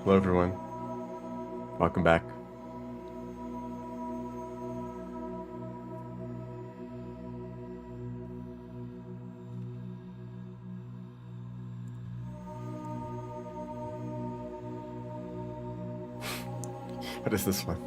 Hello, everyone. Welcome back. What is this one?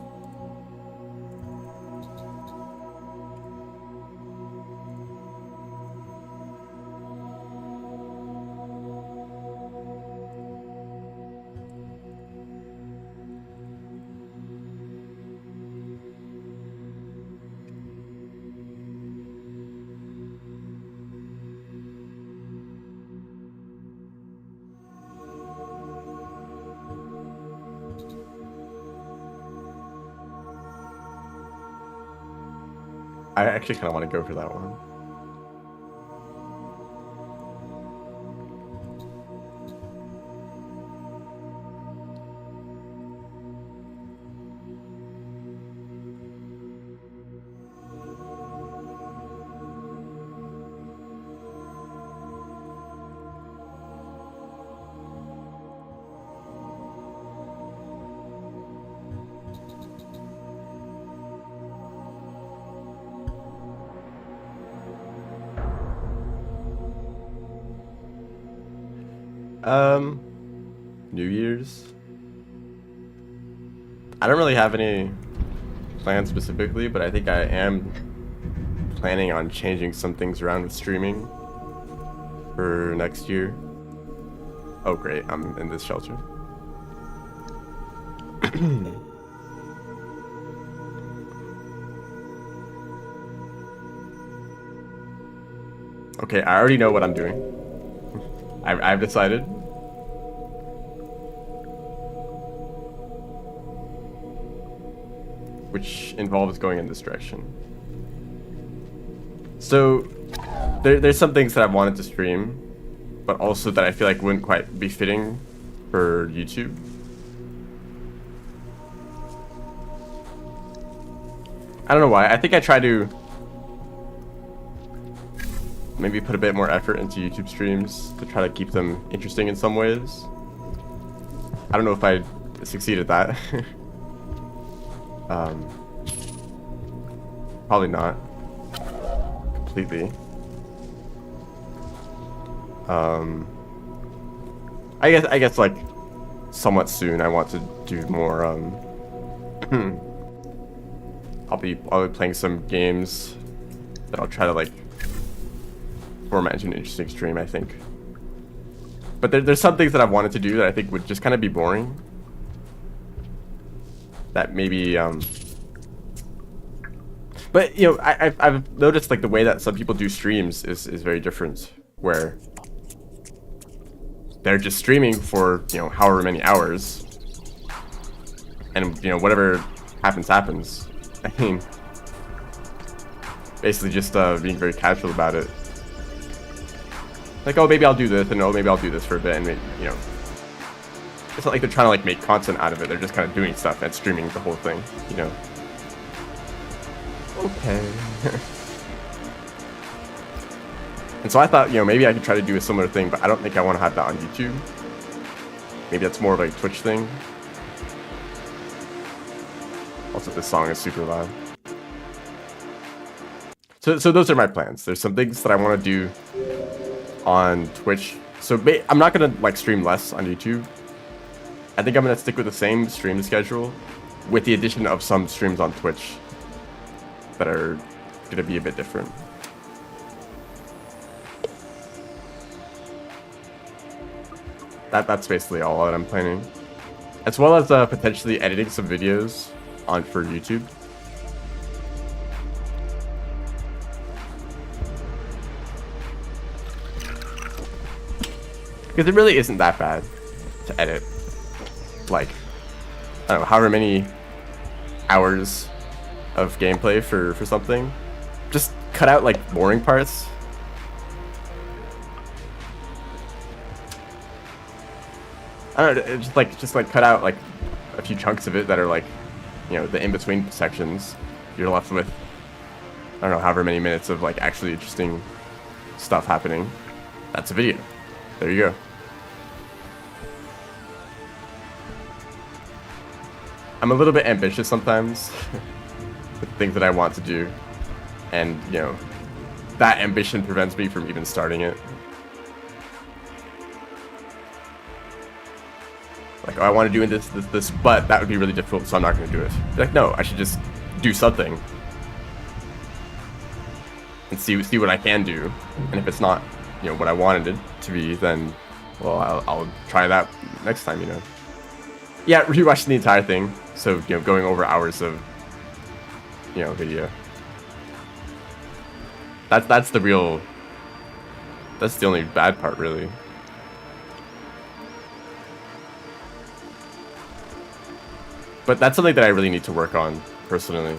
I actually kind of want to go for that one. New Year's. I don't really have any plans specifically, but I think I am planning on changing some things around with streaming for next year. Oh great, I'm in this shelter. Okay, I already know what I'm doing. I've decided. Which involves going in this direction. So, there's some things that I've wanted to stream, but also that I feel like wouldn't quite be fitting for YouTube. I don't know why. I think I try to maybe put a bit more effort into YouTube streams to try to keep them interesting in some ways. I don't know if I succeed at that. Probably not completely. I guess like somewhat soon I want to do more. I'll be playing some games that I'll try to like format into an interesting stream, I think. But there's some things that I've wanted to do that I think would just kind of be boring. That maybe, but you know, I've noticed like the way that some people do streams is very different, where they're just streaming for, you know, however many hours, and you know, whatever happens. I mean, basically just being very casual about it. Like, oh, maybe I'll do this, and oh, maybe I'll do this for a bit, and maybe, you know, it's not like they're trying to like make content out of it. They're just kind of doing stuff and streaming the whole thing, you know. Okay. And so I thought, you know, maybe I could try to do a similar thing, but I don't think I want to have that on YouTube. Maybe that's more of a Twitch thing. Also, this song is super loud. So those are my plans. There's some things that I want to do on Twitch. So I'm not gonna like stream less on YouTube. I think I'm gonna stick with the same stream schedule, with the addition of some streams on Twitch that are gonna be a bit different. That's basically all that I'm planning, as well as potentially editing some videos for YouTube. Because it really isn't that bad to edit. Like, I don't know, however many hours of gameplay for something. Just cut out like boring parts. I don't know, just like cut out like a few chunks of it that are like, you know, the in-between sections. You're left with, I don't know, however many minutes of like actually interesting stuff happening. That's a video. There you go. I'm a little bit ambitious sometimes with things that I want to do, and you know, that ambition prevents me from even starting it. Like, oh, I want to do this, but that would be really difficult, so I'm not going to do it. Like, no, I should just do something and see what I can do. And if it's not, you know, what I wanted it to be, then, well, I'll try that next time, you know. Yeah, rewatching the entire thing, so, you know, going over hours of, you know, video. That's the real. That's the only bad part, really. But that's something that I really need to work on, personally.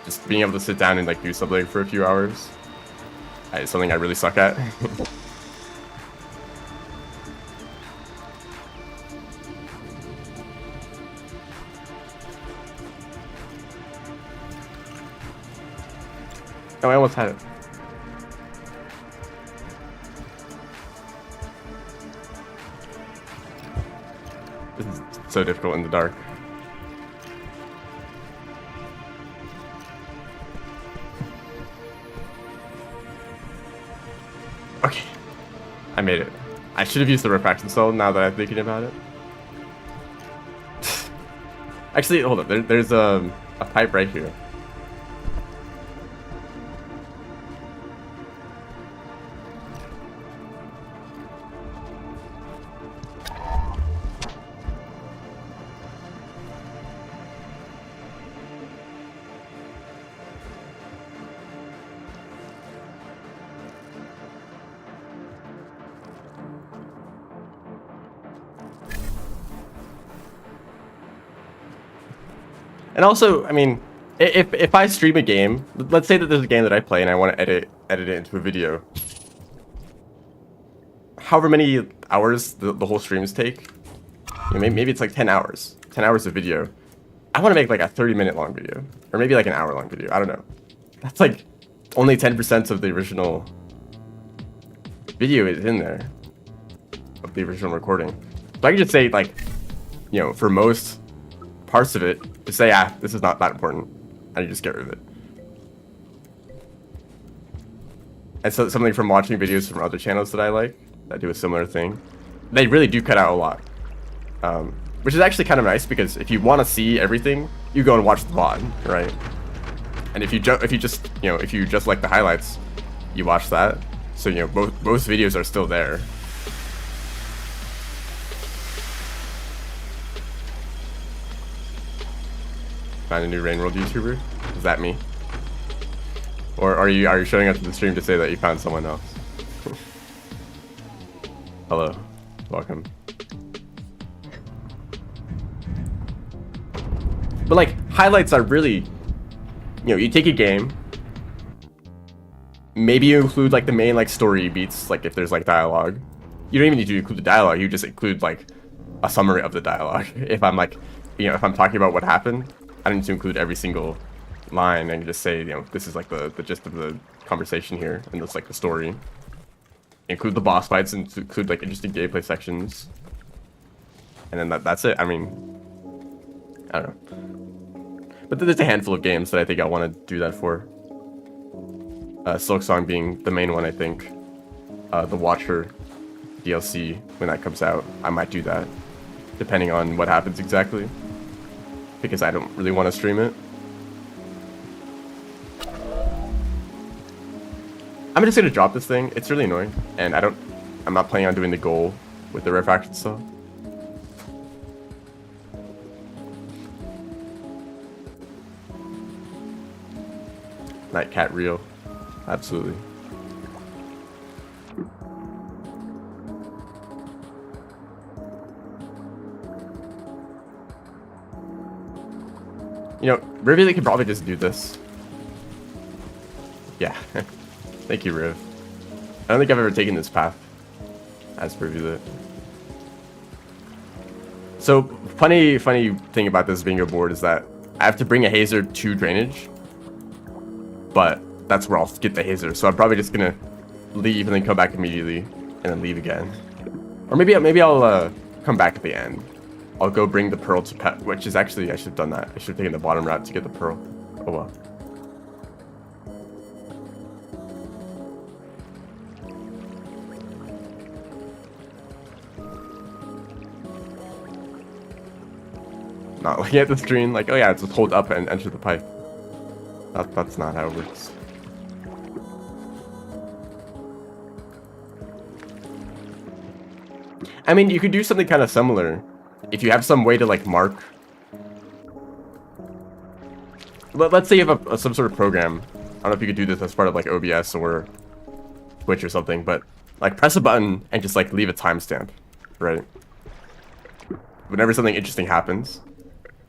Just being able to sit down and like do something for a few hours. It's something I really suck at. Oh, I almost had it. This is so difficult in the dark. Okay, I made it. I should have used the refraction cell now that I'm thinking about it. Actually, hold up. There's a pipe right here. And also, I mean, if I stream a game, let's say that there's a game that I play and I want to edit it into a video. However many hours the whole streams take, you know, maybe it's like 10 hours. 10 hours of video. I want to make like a 30-minute long video. Or maybe like an hour-long video. I don't know. That's like only 10% of the original video is in there. Of the original recording. So I can just say, like, you know, for most parts of it, just say, ah, this is not that important, and you just get rid of it. And so something from watching videos from other channels that I like, that do a similar thing, they really do cut out a lot. Which is actually kind of nice, because if you want to see everything, you go and watch the VOD, right? And if you just like the highlights, you watch that. So, you know, both videos are still there. Find a new Rain World YouTuber? Is that me? Or are you showing up to the stream to say that you found someone else? Hello. Welcome. But like, highlights are really, you know, you take a game, maybe you include like the main like story beats, like if there's like dialogue. You don't even need to include the dialogue, you just include like a summary of the dialogue. If I'm like, you know, if I'm talking about what happened, I don't need to include every single line. I can just say, you know, this is like the gist of the conversation here, and that's like the story. Include the boss fights and include like interesting gameplay sections. And then that's it. I mean, I don't know. But there's a handful of games that I think I want to do that for. Silksong being the main one, I think. The Watcher DLC, when that comes out, I might do that. Depending on what happens exactly. Because I don't really want to stream it. I'm just gonna drop this thing. It's really annoying, and I'm not planning on doing the goal with the refraction cell. Nightcat real, absolutely. You know, Rivy could probably just do this. Yeah. Thank you, Riv. I don't think I've ever taken this path as Rivy. So, funny thing about this bingo board is that I have to bring a hazer to drainage, but that's where I'll get the hazer. So I'm probably just gonna leave and then come back immediately, and then leave again. Or maybe I'll come back at the end. I'll go bring the pearl to pet, which is actually, I should have done that. I should have taken the bottom route to get the pearl. Oh well. Not looking at the screen like, oh yeah, just hold up and enter the pipe. That's not how it works. I mean, you could do something kind of similar. If you have some way to like mark. Let's say you have some sort of program. I don't know if you could do this as part of like OBS or Twitch or something, but like press a button and just like leave a timestamp, right? Whenever something interesting happens.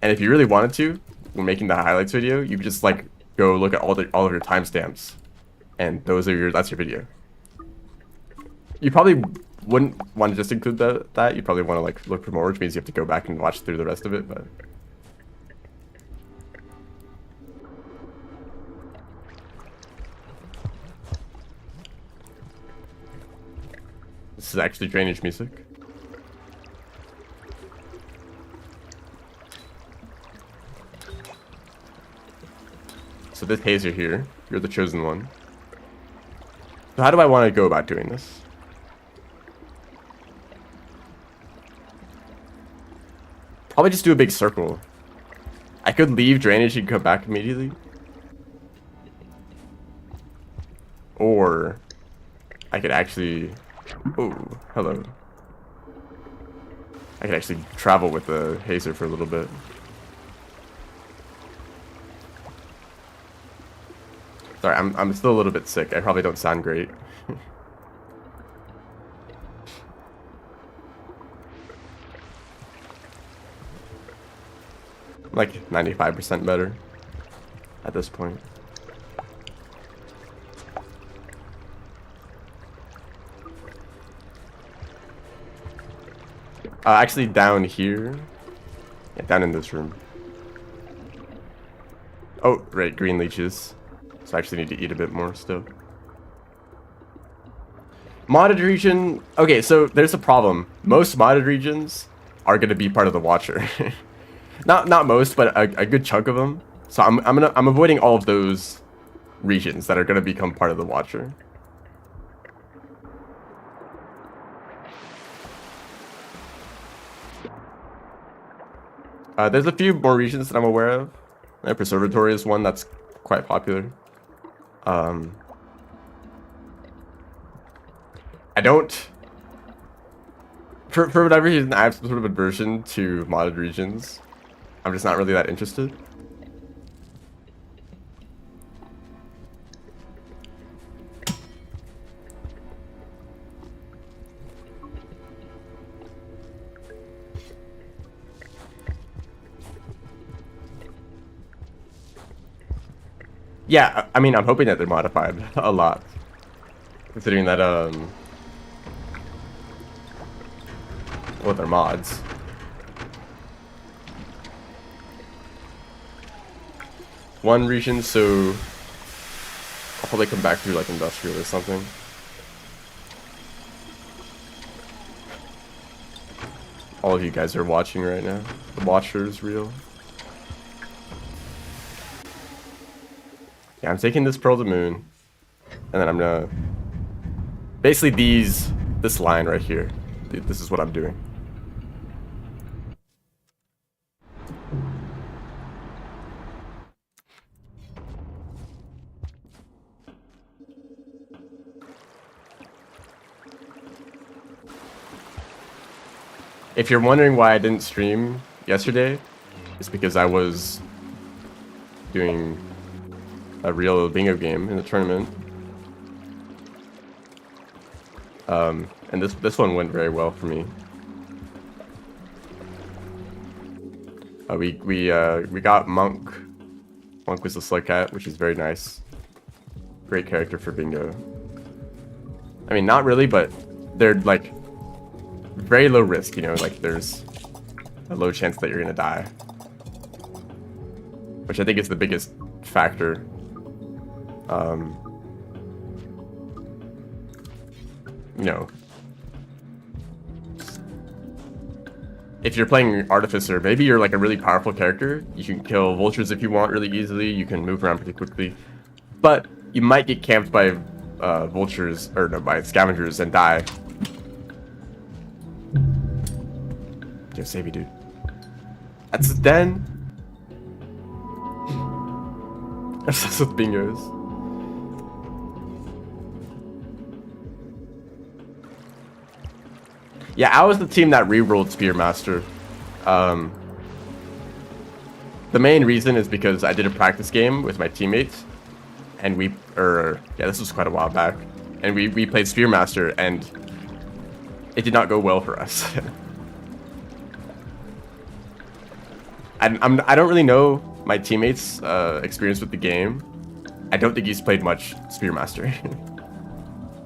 And if you really wanted to, when making the highlights video, you could just like go look at all of your timestamps, and that's your video. You probably wouldn't want to just include that. You probably want to like look for more, which means you have to go back and watch through the rest of it. But this is actually drainage music. So this hazer here, you're the chosen one. So how do I want to go about doing this? Probably just do a big circle. I could leave drainage and come back immediately. Or I could actually... Oh, hello. I could actually travel with the hazer for a little bit. Sorry, I'm still a little bit sick. I probably don't sound great. Like 95% better at this point. Actually down here. Yeah, down in this room. Oh, right, green leeches. So I actually need to eat a bit more still. Modded region. Okay, so there's a problem. Most modded regions are going to be part of the Watcher. Not most, but a good chunk of them. So I'm avoiding all of those regions that are going to become part of the Watcher. There's a few more regions that I'm aware of. Preservatory is one that's quite popular. I don't... For whatever reason, I have some sort of aversion to modded regions. I'm just not really that interested. Yeah, I mean, I'm hoping that they're modified a lot. Considering that, well, they're mods. One region, so I'll probably come back through like industrial or something. All of you guys are watching right now. The Watcher is real. Yeah, I'm taking this Pearl to Moon, and then I'm gonna basically this line right here. This is what I'm doing. If you're wondering why I didn't stream yesterday, it's because I was doing a real bingo game in the tournament. And this one went very well for me. We got Monk. Monk was the Slug Cat, which is very nice. Great character for bingo. I mean, not really, but they're like very low risk, you know, like there's a low chance that you're gonna die, which I think is the biggest factor. You know, if you're playing Artificer, maybe you're like a really powerful character. You can kill vultures if you want really easily. You can move around pretty quickly. But you might get camped by vultures, or no, by scavengers and die. Yo, save me, dude. That's his den. Obsessed with bingos. Yeah, I was the team that re-rolled Spearmaster. The main reason is because I did a practice game with my teammates, and this was quite a while back, and we played Spearmaster, and it did not go well for us. I don't really know my teammates' experience with the game. I don't think he's played much Spearmaster.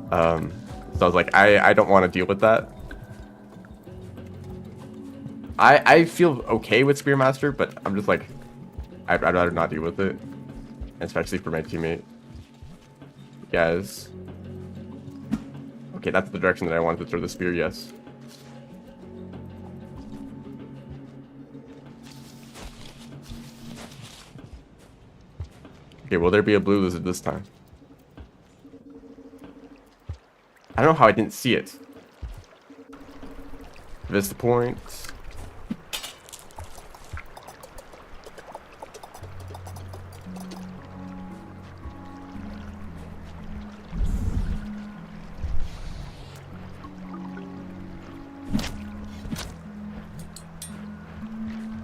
So I was like, I don't want to deal with that. I feel okay with Spearmaster, but I'm just like, I'd rather not deal with it, especially for my teammate. Guys. Okay, that's the direction that I wanted to throw the spear, yes. Okay, will there be a blue lizard this time? I don't know how I didn't see it. Vista Point.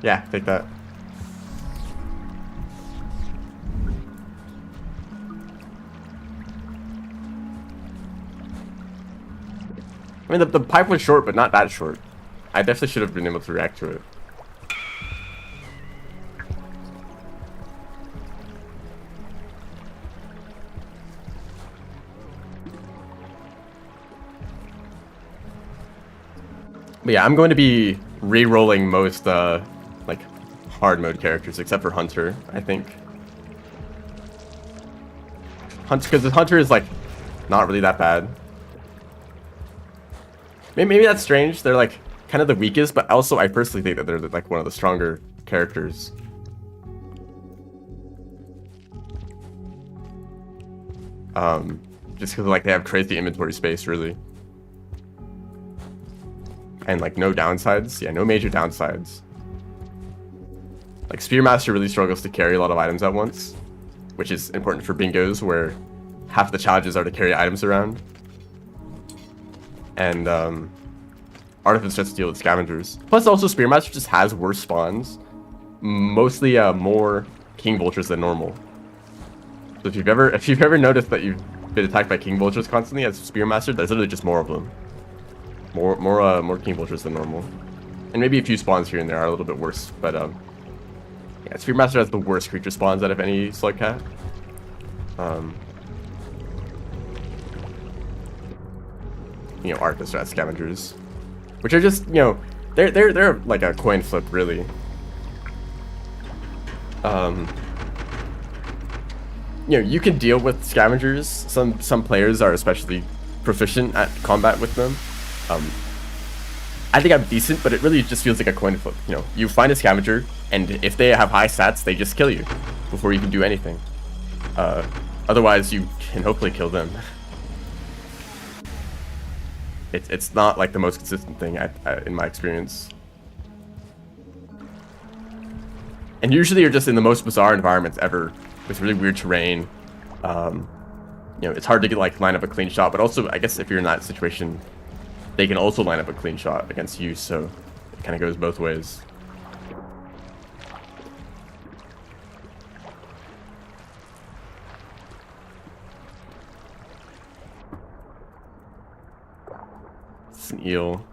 Yeah, take that. I mean, the pipe was short, but not that short. I definitely should have been able to react to it. But yeah, I'm going to be re-rolling most, like, hard mode characters, except for Hunter, I think. Hunter, because the Hunter is, like, not really that bad. Maybe that's strange. They're, like, kind of the weakest, but also I personally think that they're, like, one of the stronger characters. Just because, like, they have crazy inventory space, really. And, like, no downsides. Yeah, no major downsides. Like, Spearmaster really struggles to carry a lot of items at once, which is important for bingos, where half the challenges are to carry items around. And, Artificer has to deal with scavengers. Plus, also, Spearmaster just has worse spawns. Mostly, more King Vultures than normal. So if you've ever noticed that you've been attacked by King Vultures constantly as Spearmaster, there's literally just more of them. More King Vultures than normal. And maybe a few spawns here and there are a little bit worse, but, yeah, Spearmaster has the worst creature spawns out of any slug cat. You know, Artificer has scavengers, which are just, you know, they're like a coin flip, really. You know, you can deal with scavengers. Some players are especially proficient at combat with them. I think I'm decent, but it really just feels like a coin flip. You know, you find a scavenger, and if they have high stats, they just kill you before you can do anything. Otherwise, you can hopefully kill them. It's not like the most consistent thing in my experience. And usually you're just in the most bizarre environments ever, with really weird terrain. You know, it's hard to get, like, line up a clean shot, but also, I guess if you're in that situation, they can also line up a clean shot against you, so it kind of goes both ways. It's an eel.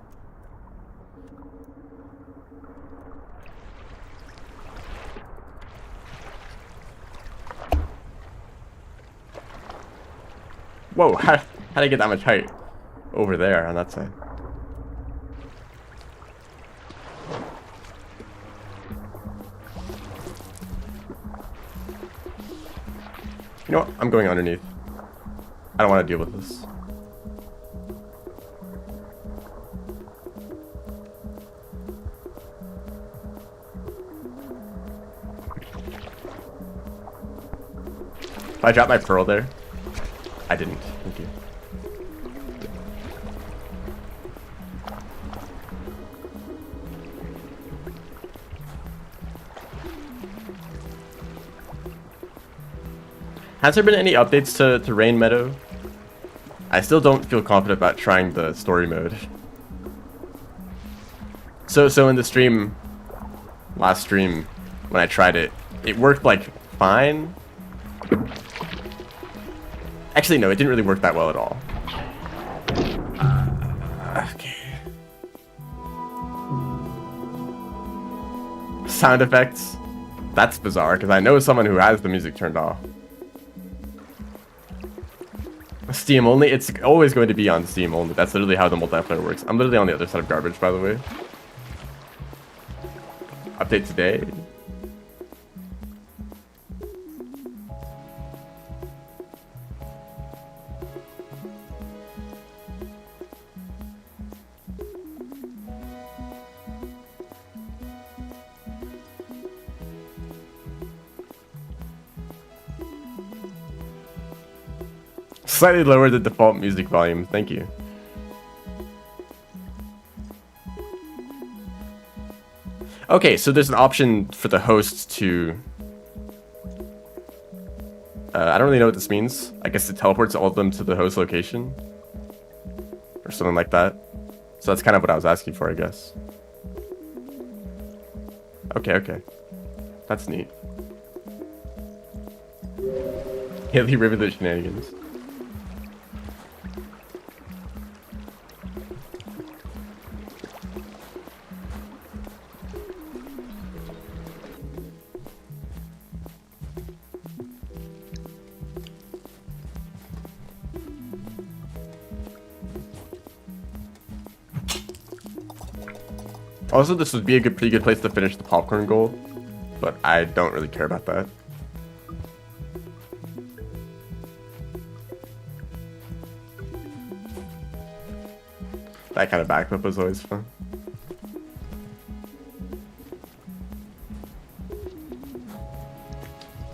Whoa, how did I get that much height? Over there on that side. You know what? I'm going underneath. I don't want to deal with this. If I drop my pearl there, I didn't. Thank you. Has there been any updates to Rain Meadow? I still don't feel confident about trying the story mode. So in the stream, last stream, when I tried it, it worked like fine. Actually, no, it didn't really work that well at all. Okay. Sound effects. That's bizarre, because I know someone who has the music turned off. Steam only? It's always going to be on Steam only. That's literally how the multiplayer works. I'm literally on the other side of garbage, by the way. Update today. Slightly lower the default music volume. Thank you. Okay, so there's an option for the host to... I don't really know what this means. I guess it teleports all of them to the host location. Or something like that. So that's kind of what I was asking for, I guess. Okay, okay. That's neat. Haley River the shenanigans. Also, this would be a pretty good place to finish the popcorn goal, but I don't really care about that. That kind of backflip was always fun.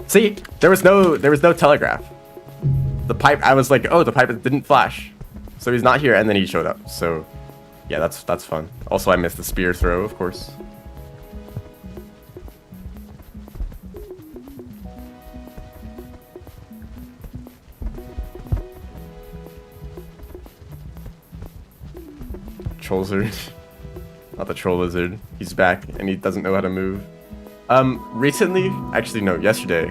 See, there was no telegraph. The pipe, I was like, oh, the pipe didn't flash, so he's not here, and then he showed up. So. Yeah, that's fun. Also, I missed the spear throw, of course. Troll lizard. Not the troll lizard. He's back, and he doesn't know how to move. Recently, actually no, yesterday.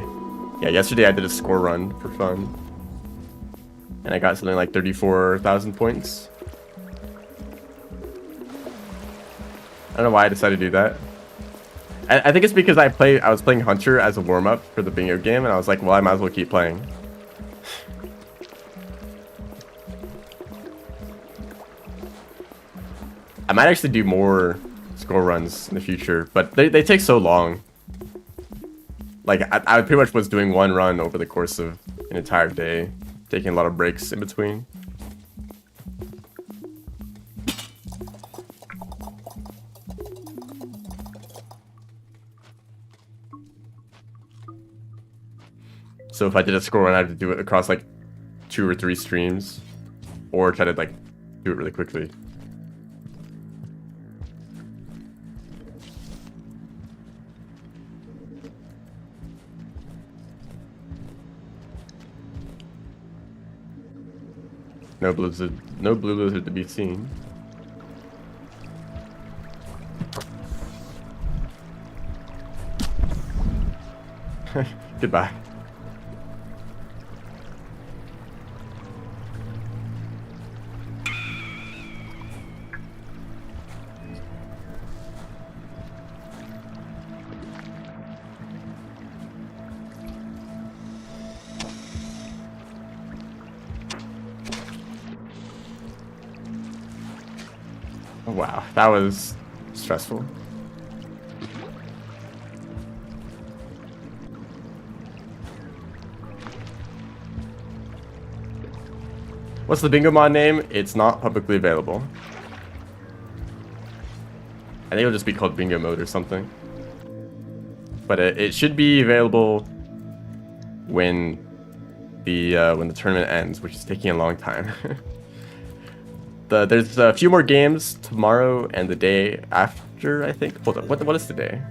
Yeah, yesterday I did a score run for fun. And I got something like 34,000 points. I don't know why I decided to do that. I think it's because I was playing Hunter as a warm-up for the bingo game, and I was like, well, I might as well keep playing. I might actually do more score runs in the future, but they take so long. Like, I pretty much was doing one run over the course of an entire day, taking a lot of breaks in between. So if I did a score run, I had to do it across like 2 or 3 streams, or try to like do it really quickly. No blue lizard to be seen. Goodbye. Wow, that was stressful. What's the bingo mod name? It's not publicly available. I think it'll just be called bingo mode or something. But it should be available when when the tournament ends, which is taking a long time. There's a few more games tomorrow and the day after, I think. Hold on, what is today?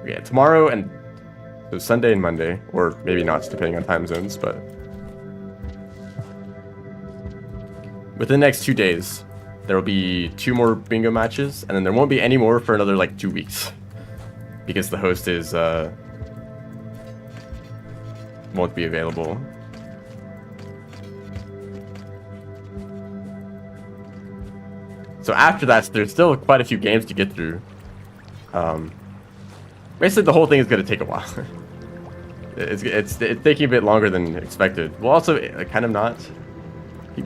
Yeah, tomorrow and so Sunday and Monday, or maybe not, depending on time zones, but within the next 2 days, there will be 2 more bingo matches, and then there won't be any more for another like 2 weeks, because the host is won't be available. So after that, there's still quite a few games to get through. Basically, the whole thing is going to take a while. it's taking a bit longer than expected. Well, also, kind of not.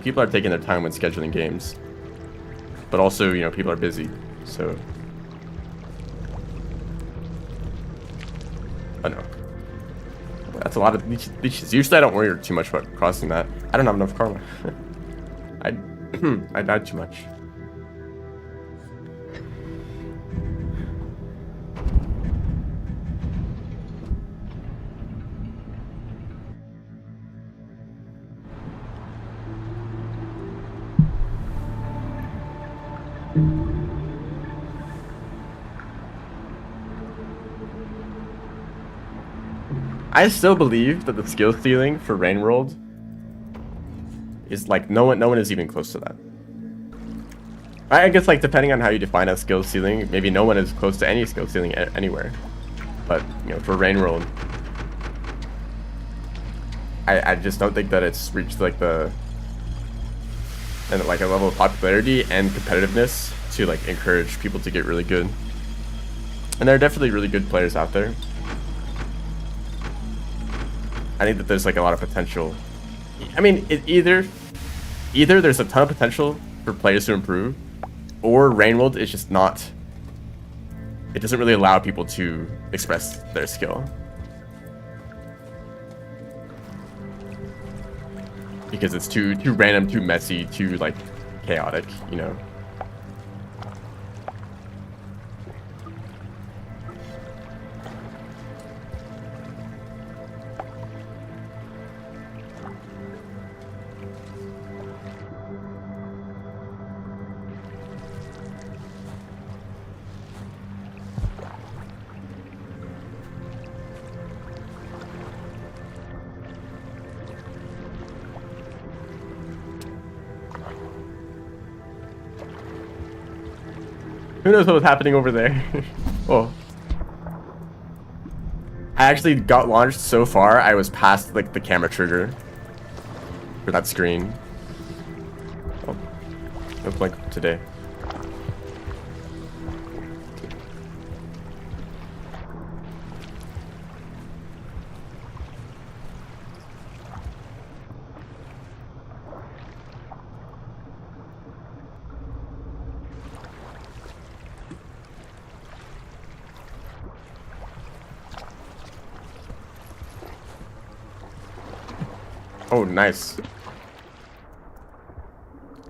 People are taking their time when scheduling games. But also, you know, people are busy, so... Oh, no. That's a lot of leeches. Usually I don't worry too much about crossing that. I don't have enough karma. I died too much. I still believe that the skill ceiling for Rain World is like no one is even close to that. I guess like depending on how you define a skill ceiling, maybe no one is close to any skill ceiling anywhere. But you know, for Rain World, I just don't think that it's reached like a level of popularity and competitiveness to like encourage people to get really good. And there are definitely really good players out there. I think that there's like a lot of potential. I mean, either there's a ton of potential for players to improve, or Rain World is just not. It doesn't really allow people to express their skill because it's too random, too messy, too like chaotic, you know. Who knows what was happening over there? Oh. I actually got launched so far, I was past like the camera trigger for that screen. Oh. No blink today. Oh, nice.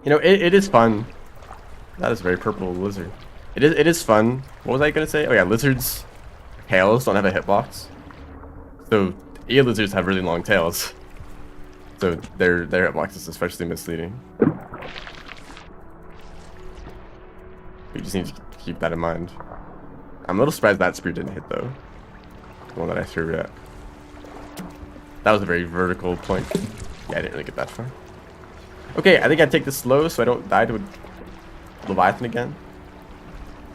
You know, it is fun. That is very purple lizard. It is fun. What was I gonna say? Oh yeah, lizards' tails don't have a hitbox. So eel lizards have really long tails. So their hitbox is especially misleading. We just need to keep that in mind. I'm a little surprised that spear didn't hit though. The one that I threw at. That was a very vertical point. Yeah, I didn't really get that far. Okay, I think I take this slow so I don't die to a Leviathan again.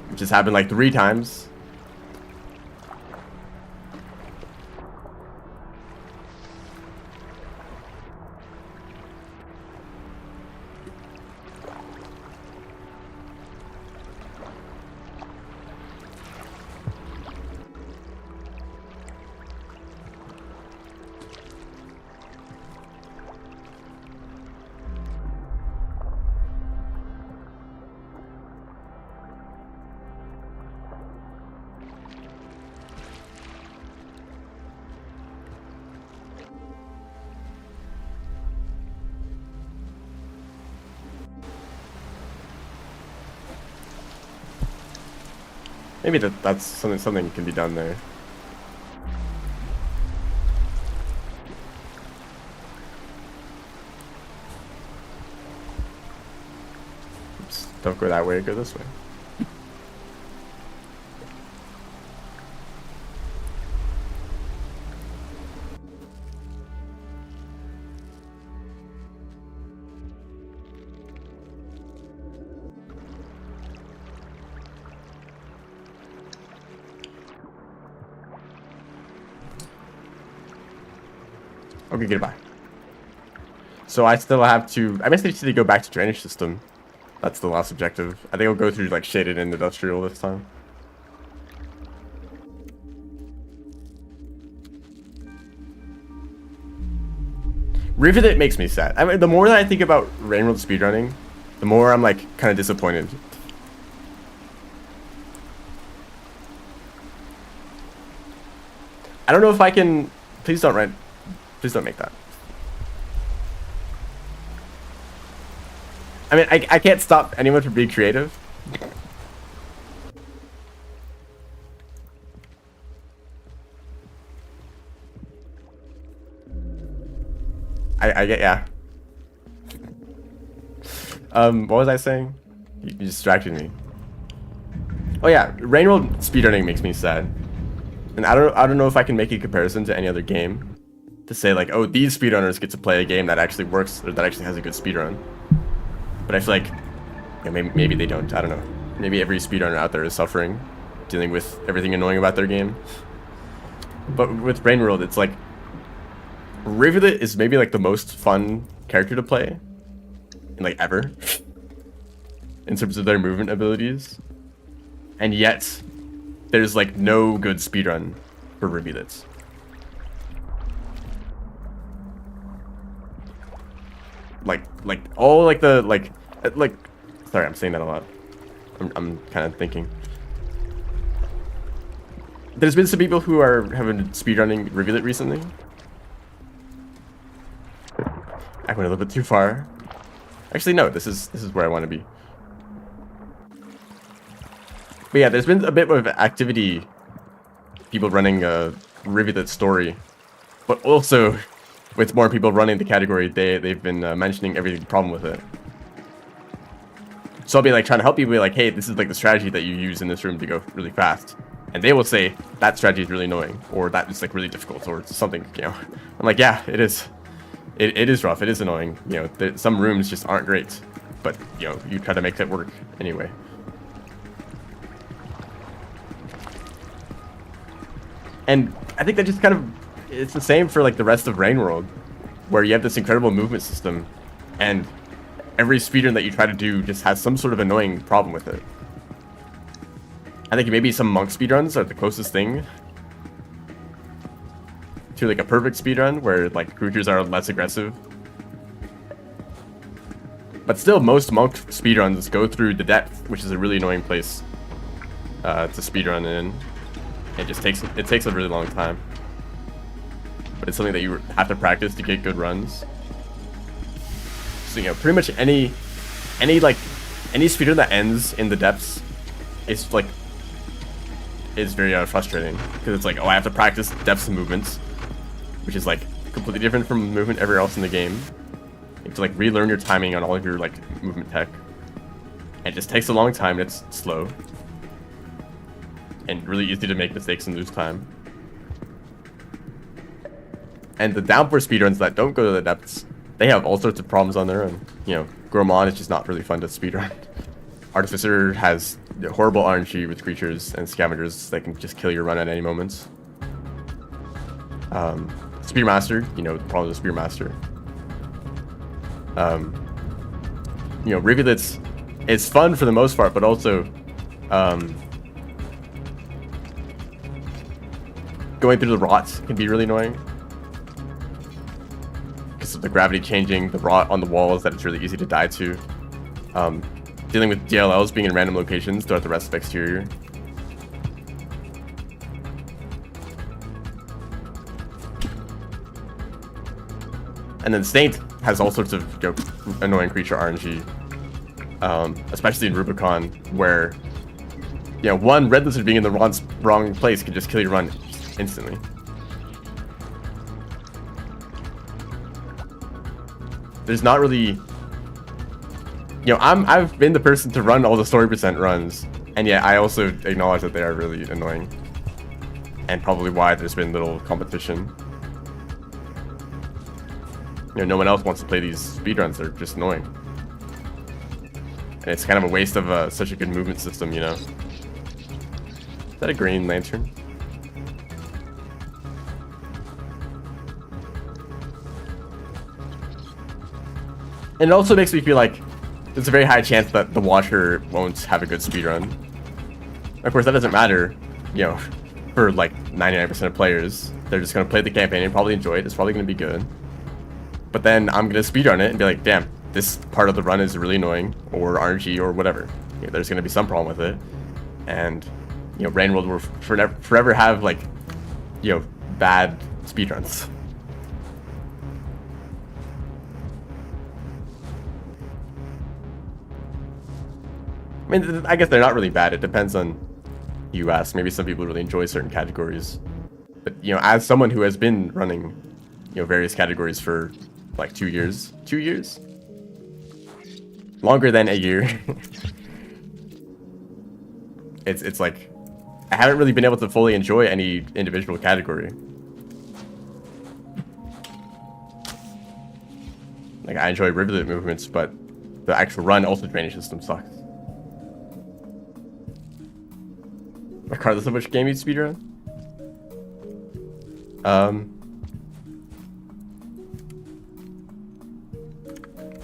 Which has happened like 3 times. Maybe that's something can be done there. Don't go that way, go this way. Okay, goodbye. So I still have to... I basically need to go back to drainage system. That's the last objective. I think I'll go through like shaded and industrial this time. Rivulet makes me sad. I mean, the more that I think about Rainworld speedrunning, the more I'm like kind of disappointed. I don't know if I can... Please don't write... Please don't make that. I mean, I can't stop anyone from being creative. I get, yeah. What was I saying? You distracted me. Oh yeah, Rainworld speedrunning makes me sad. And I don't know if I can make a comparison to any other game. To say like, oh, these speedrunners get to play a game that actually works, or that actually has a good speedrun. But I feel like, yeah, maybe they don't, I don't know. Maybe every speedrunner out there is suffering, dealing with everything annoying about their game. But with Rainworld, it's like, Rivulet is maybe like the most fun character to play, in like ever, in terms of their movement abilities. And yet, there's like no good speedrun for Rivulets. Like all like the like sorry, I'm saying that a lot. I'm kind of thinking. There's been some people who are having speedrunning Rivulet recently. I went a little bit too far. Actually, no. This is where I want to be. But yeah, there's been a bit of activity. People running a Rivulet story, but also with more people running the category, they've been mentioning every problem with it. So I'll be like trying to help people, be like, hey, this is like the strategy that you use in this room to go really fast, and they will say that strategy is really annoying, or that is like really difficult, or something. You know, I'm like, yeah, it is. It is rough. It is annoying. You know, some rooms just aren't great, but you know, you try to make that work anyway. And I think that just kind of, it's the same for like the rest of Rainworld, where you have this incredible movement system, and every speedrun that you try to do just has some sort of annoying problem with it. I think maybe some monk speedruns are the closest thing to like a perfect speedrun, where like creatures are less aggressive. But still, most monk speedruns go through the depth, which is a really annoying place to speedrun in. It takes a really long time. But it's something that you have to practice to get good runs. So, you know, pretty much any speedrun that ends in the depths is very frustrating, because it's like, oh, I have to practice depths and movements, which is like completely different from movement everywhere else in the game. You have to like relearn your timing on all of your like movement tech. And it just takes a long time, and it's slow. And really easy to make mistakes and lose time. And the downpour speedruns that don't go to the depths, they have all sorts of problems on their own. You know, Gourmand is just not really fun to speedrun. Artificer has horrible RNG with creatures and scavengers that can just kill your run at any moment. Spearmaster, you know, the problem with Spearmaster. You know, Rivulets, it's fun for the most part, but also going through the rots can be really annoying, because of the gravity changing the rot on the walls that it's really easy to die to. Dealing with DLLs being in random locations throughout the rest of exterior. And then Saint has all sorts of, you know, annoying creature RNG, especially in Rubicon, where, you know, one Red Lizard being in the wrong place can just kill your run instantly. There's not really You know, I've been the person to run all the story percent runs, and yet I also acknowledge that they are really annoying, and probably why there's been little competition. You know, no one else wants to play these speedruns. They're just annoying, and it's kind of a waste of such a good movement system. You know, is that a Green Lantern? And it also makes me feel like there's a very high chance that the watcher won't have a good speedrun. Of course, that doesn't matter, you know, for like 99% of players. They're just going to play the campaign and probably enjoy it. It's probably going to be good. But then I'm going to speedrun it and be like, damn, this part of the run is really annoying, or RNG, or whatever. You know, there's going to be some problem with it. And, you know, Rain World will forever have, like, you know, bad speedruns. I mean, I guess they're not really bad. It depends on who you ask. Maybe some people really enjoy certain categories. But, you know, as someone who has been running, you know, various categories for like 2 years. 2 years? Longer than a year. It's like, I haven't really been able to fully enjoy any individual category. Like, I enjoy rivulet movements, but the actual run also drainage system sucks. Regardless of which game you speedrun? And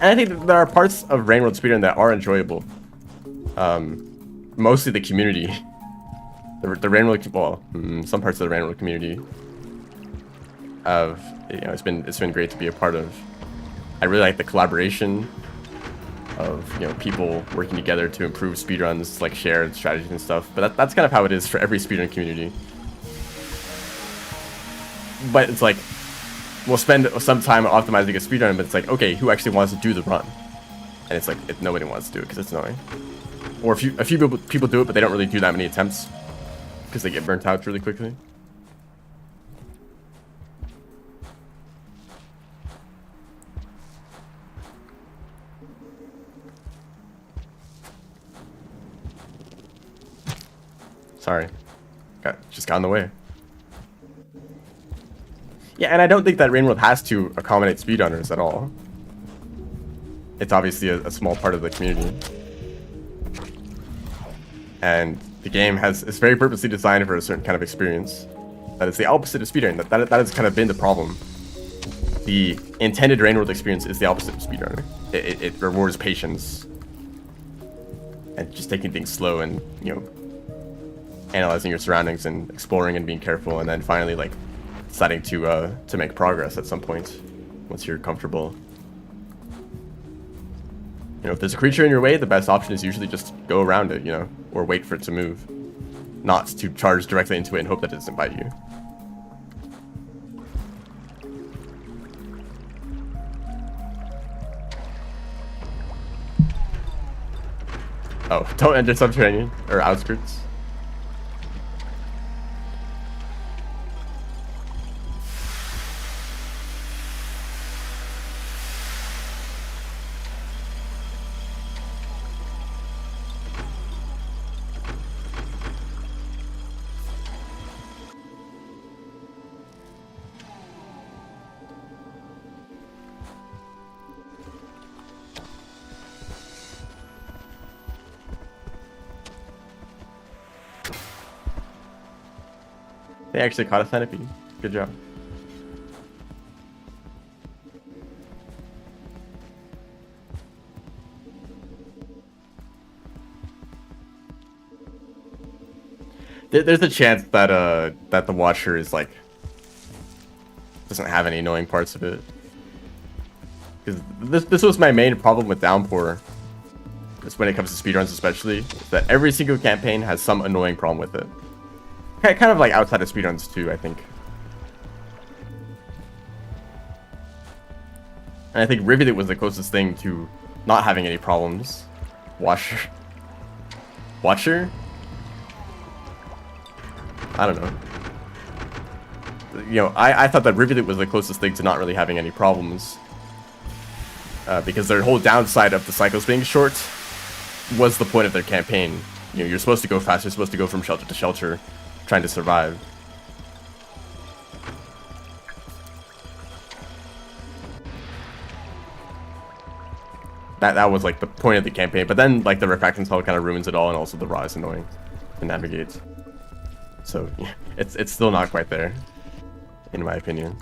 I think there are parts of Rain World speedrun that are enjoyable. Mostly the community. The Rain World, well, some parts of the Rain World community. You know, it's been great to be a part of. I really like the collaboration of, you know, people working together to improve speedruns, like shared strategies and stuff. But that's kind of how it is for every speedrun community. But it's like, we'll spend some time optimizing a speedrun, but it's like, okay, who actually wants to do the run? And it's like, nobody wants to do it because it's annoying. Or a few people do it, but they don't really do that many attempts because they get burnt out really quickly. Sorry, just got in the way. Yeah, and I don't think that Rain World has to accommodate speedrunners at all. It's obviously a small part of the community. And the game is very purposely designed for a certain kind of experience. That is the opposite of speedrunning. That has kind of been the problem. The intended Rain World experience is the opposite of speedrunning. It rewards patience. And just taking things slow and, you know, analyzing your surroundings and exploring and being careful, and then finally, like, deciding to make progress at some point once you're comfortable. You know, if there's a creature in your way, the best option is usually just go around it, you know, or wait for it to move, not to charge directly into it and hope that it doesn't bite you. Oh, don't enter subterranean or outskirts. They actually caught a centipede. Good job. There's a chance that that the Watcher is like doesn't have any annoying parts of it. Because this was my main problem with Downpour. Just when it comes to speedruns especially, is that every single campaign has some annoying problem with it. Kind of like outside of speedruns too, I think. And I think Rivulet was the closest thing to not having any problems. Watcher? I don't know. You know, I thought that Rivulet was the closest thing to not really having any problems. because their whole downside of the cycles being short was the point of their campaign. You know, you're supposed to go fast, you're supposed to go from shelter to shelter, trying to survive. That was like the point of the campaign, but then like the refraction spell kind of ruins it all, and also the Ra is annoying to navigate. So yeah, it's still not quite there, in my opinion.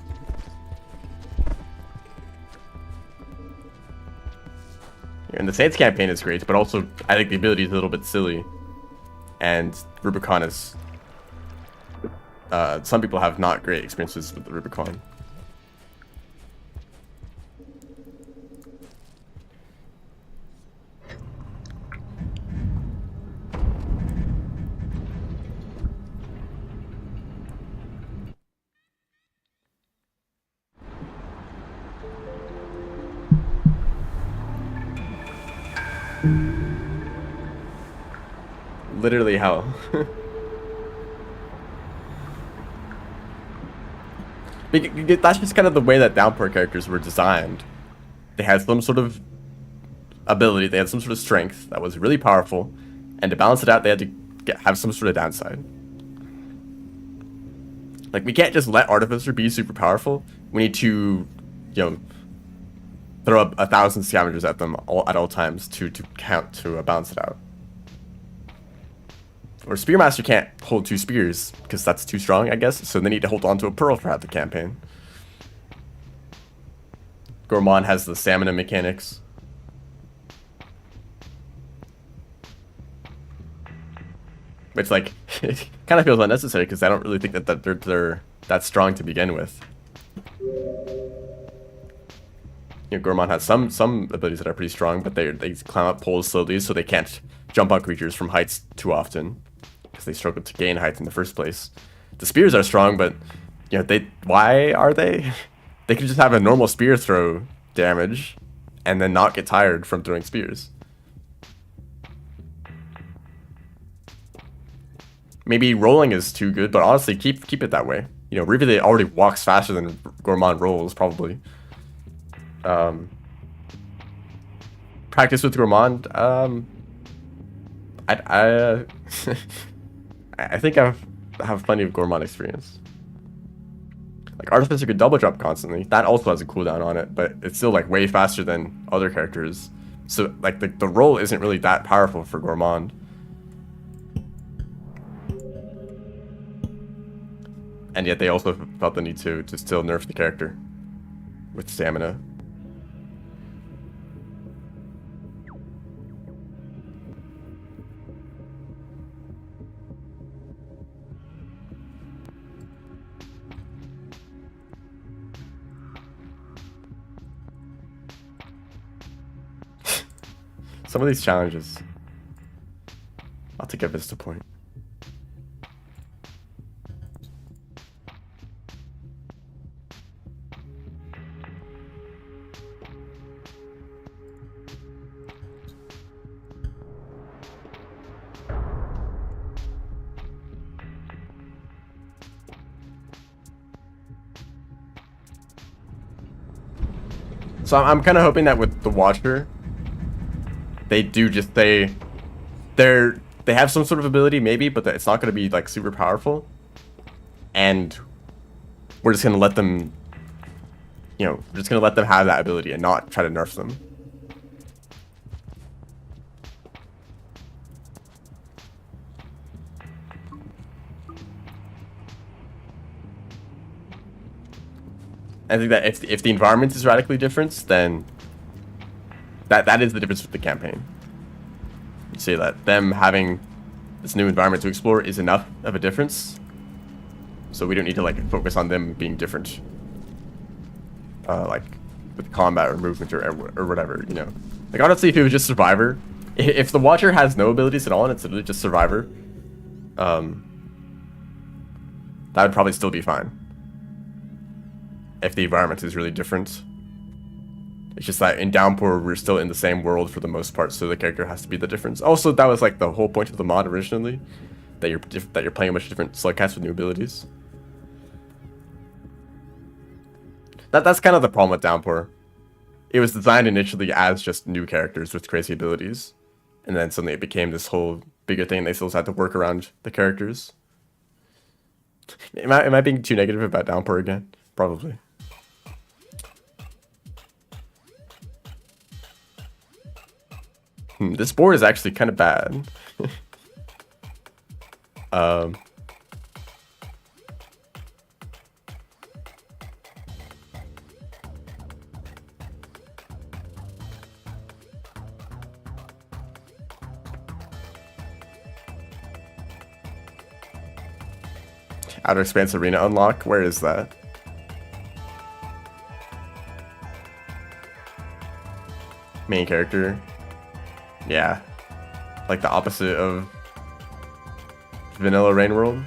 And the Saints campaign is great, but also I think the ability is a little bit silly. And Rubicon is... some people have not great experiences with the Rubicon. Literally hell. That's just kind of the way that Downpour characters were designed. They had some sort of ability, they had some sort of strength that was really powerful, and to balance it out, they had to have some sort of downside. Like, we can't just let Artificer be super powerful. We need to, you know, throw up 1,000 scavengers at them at all times to count to balance it out. Or Spearmaster can't hold 2 spears, because that's too strong, I guess, so they need to hold on to a pearl for half the campaign. Gourmand has the stamina mechanics. Which, like, it kind of feels unnecessary, because I don't really think that they're that strong to begin with. You know, Gourmand has some abilities that are pretty strong, but they climb up poles slowly, so they can't jump on creatures from heights too often, because they struggle to gain height in the first place. The spears are strong, but you know, why are they? They could just have a normal spear throw damage, and then not get tired from throwing spears. Maybe rolling is too good, but honestly, keep it that way. You know, Rivile already walks faster than Gourmand rolls, probably. Practice with Gourmand. I think I have plenty of Gourmand experience. Like, Artificer could double jump constantly. That also has a cooldown on it, but it's still like way faster than other characters. So like the roll isn't really that powerful for Gourmand. And yet they also felt the need to still nerf the character with stamina. Some of these challenges. I'll take a Vista point. So I'm kind of hoping that with the Watcher, they do just they have some sort of ability maybe, but it's not going to be like super powerful, and we're just going to let them, you know, we're just going to let them have that ability and not try to nerf them. I think that if the environment is radically different, then that is the difference with the campaign. You say that them having this new environment to explore is enough of a difference, so we don't need to like focus on them being different, like with combat or movement or whatever, you know. Like, honestly, if it was just Survivor, if the Watcher has no abilities at all and it's literally just Survivor, that would probably still be fine. If the environment is really different. It's just that in Downpour, we're still in the same world for the most part, so the character has to be the difference. Also, that was like the whole point of the mod originally, that you're playing a bunch of different slugcasts with new abilities. That's kind of the problem with Downpour. it was designed initially as just new characters with crazy abilities, and then suddenly it became this whole bigger thing. They still had to work around the characters. Am I being too negative about Downpour again? Probably. This board is actually kind of bad. Outer Expanse Arena unlock? Where is that? Main character. Yeah. Like the opposite of Vanilla Rain World.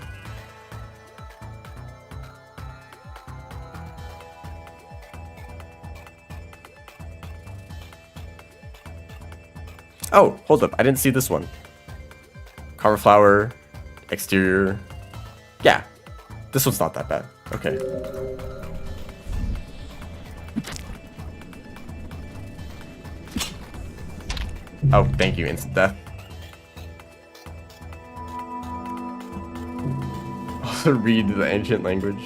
Oh, hold up. I didn't see this one. Karma Flower, exterior. Yeah. This one's not that bad. Okay. Oh, thank you, instant death. Also read the ancient language.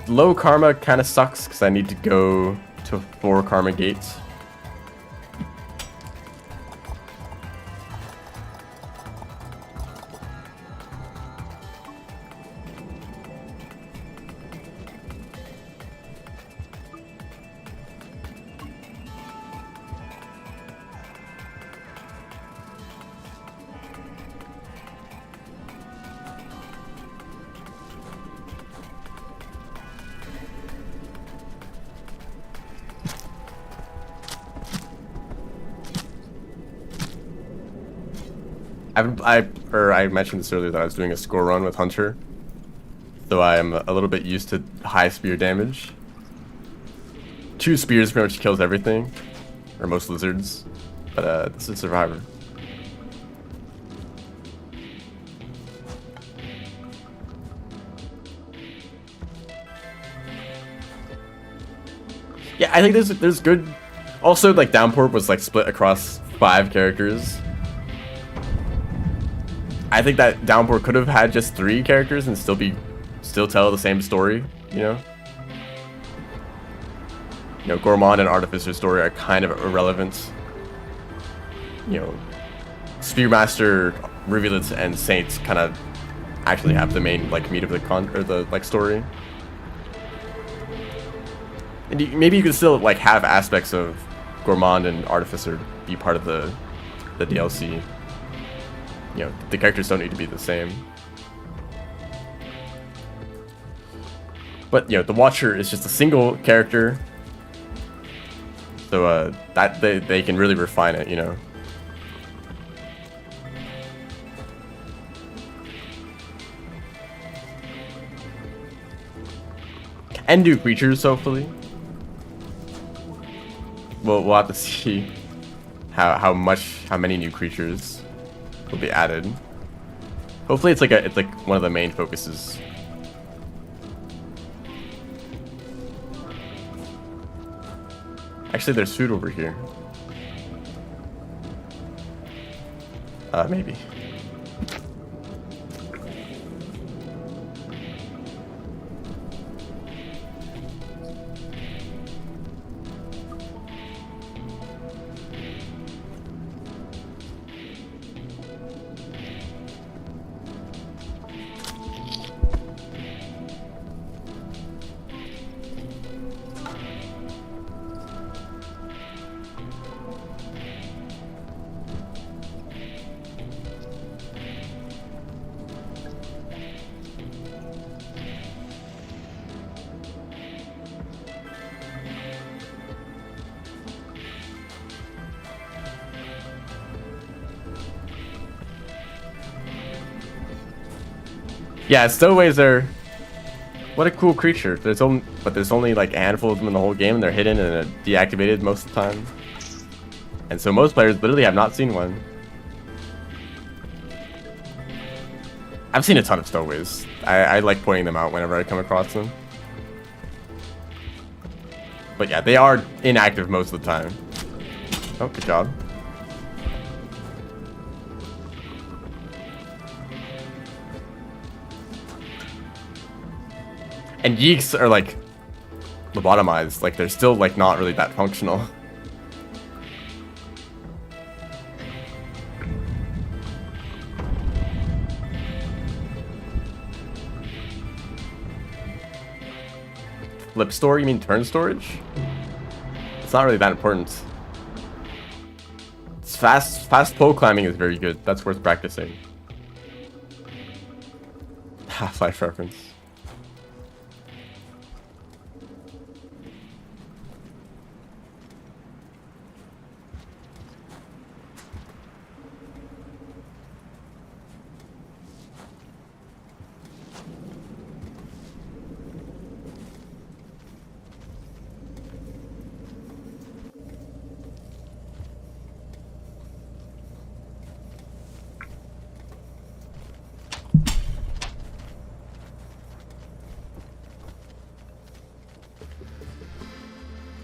Low karma kind of sucks because I need to go to 4 karma gates. I mentioned this earlier that I was doing a score run with Hunter, so I am a little bit used to high spear damage. 2 spears pretty much kills everything, or most lizards, but this is Survivor. Yeah, I think there's good. Also, like Downpour was like split across 5 characters. I think that Downpour could have had just 3 characters and still tell the same story, you know? You know, Gourmand and Artificer's story are kind of irrelevant. You know, Spearmaster, Rivulets, and Saints kind of actually have the main like meat of the story. And maybe you could still like have aspects of Gourmand and Artificer be part of the DLC. You know, the characters don't need to be the same. But, you know, the Watcher is just a single character. So, that they can really refine it, you know. And new creatures, hopefully. We'll have to see how many new creatures will be added. Hopefully it's like one of the main focuses. Actually, there's food over here. Maybe. Yeah, stowaways are. What a cool creature. There's only like a handful of them in the whole game, and they're hidden and deactivated most of the time. And so most players literally have not seen one. I've seen a ton of stowaways. I like pointing them out whenever I come across them. But yeah, they are inactive most of the time. Oh, good job. And yeeks are like lobotomized. Like they're still like not really that functional. Flip store? You mean turn storage? It's not really that important. It's fast pole climbing is very good. That's worth practicing. Half-Life reference.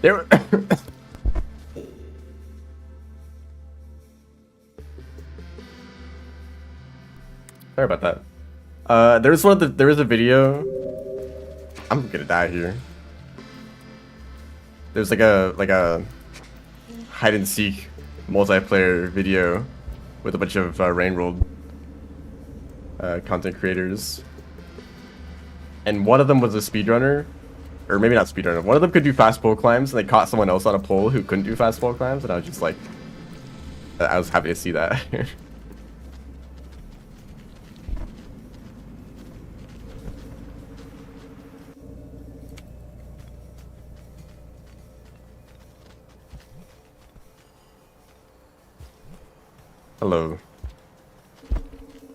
There. Sorry about that. There was a video. I'm gonna die here. There's like a hide and seek multiplayer video with a bunch of Rain World content creators, and one of them was a speedrunner. Or maybe not speedrunner. One of them could do fast pole climbs, and they caught someone else on a pole who couldn't do fast pole climbs, and I was just like, I was happy to see that. Hello.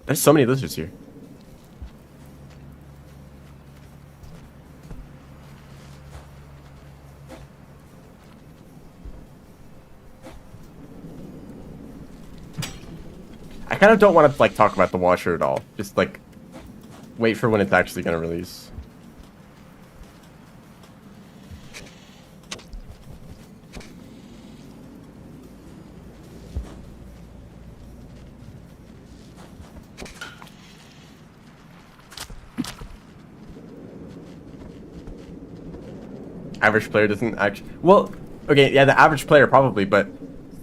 There's so many lizards here. I kind of don't want to like talk about the Watcher at all. Just like wait for when it's actually gonna release. Average player doesn't actually. Well, okay, yeah, the average player probably, but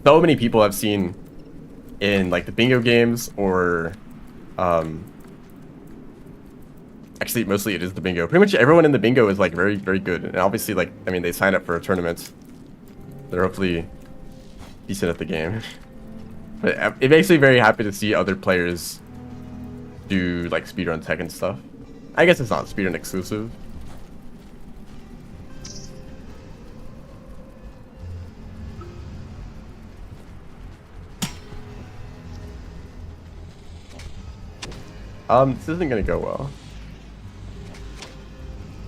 so many people I've seen in like the bingo games or actually mostly it is the bingo. Pretty much everyone in the bingo is like very good, and obviously like I mean they signed up for a tournament. They're hopefully decent at the game. But it makes me very happy to see other players do like speedrun tech and stuff. I guess it's not speedrun exclusive. This isn't gonna go well.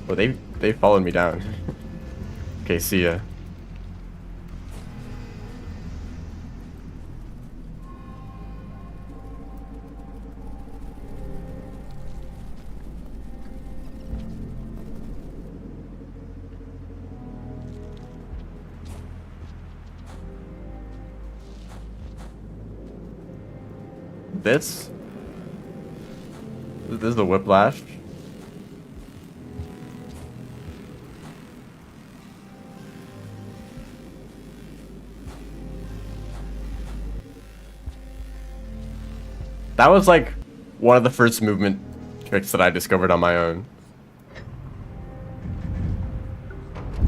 Oh, they followed me down. Okay, see ya. This is the whiplash. That was like one of the first movement tricks that I discovered on my own.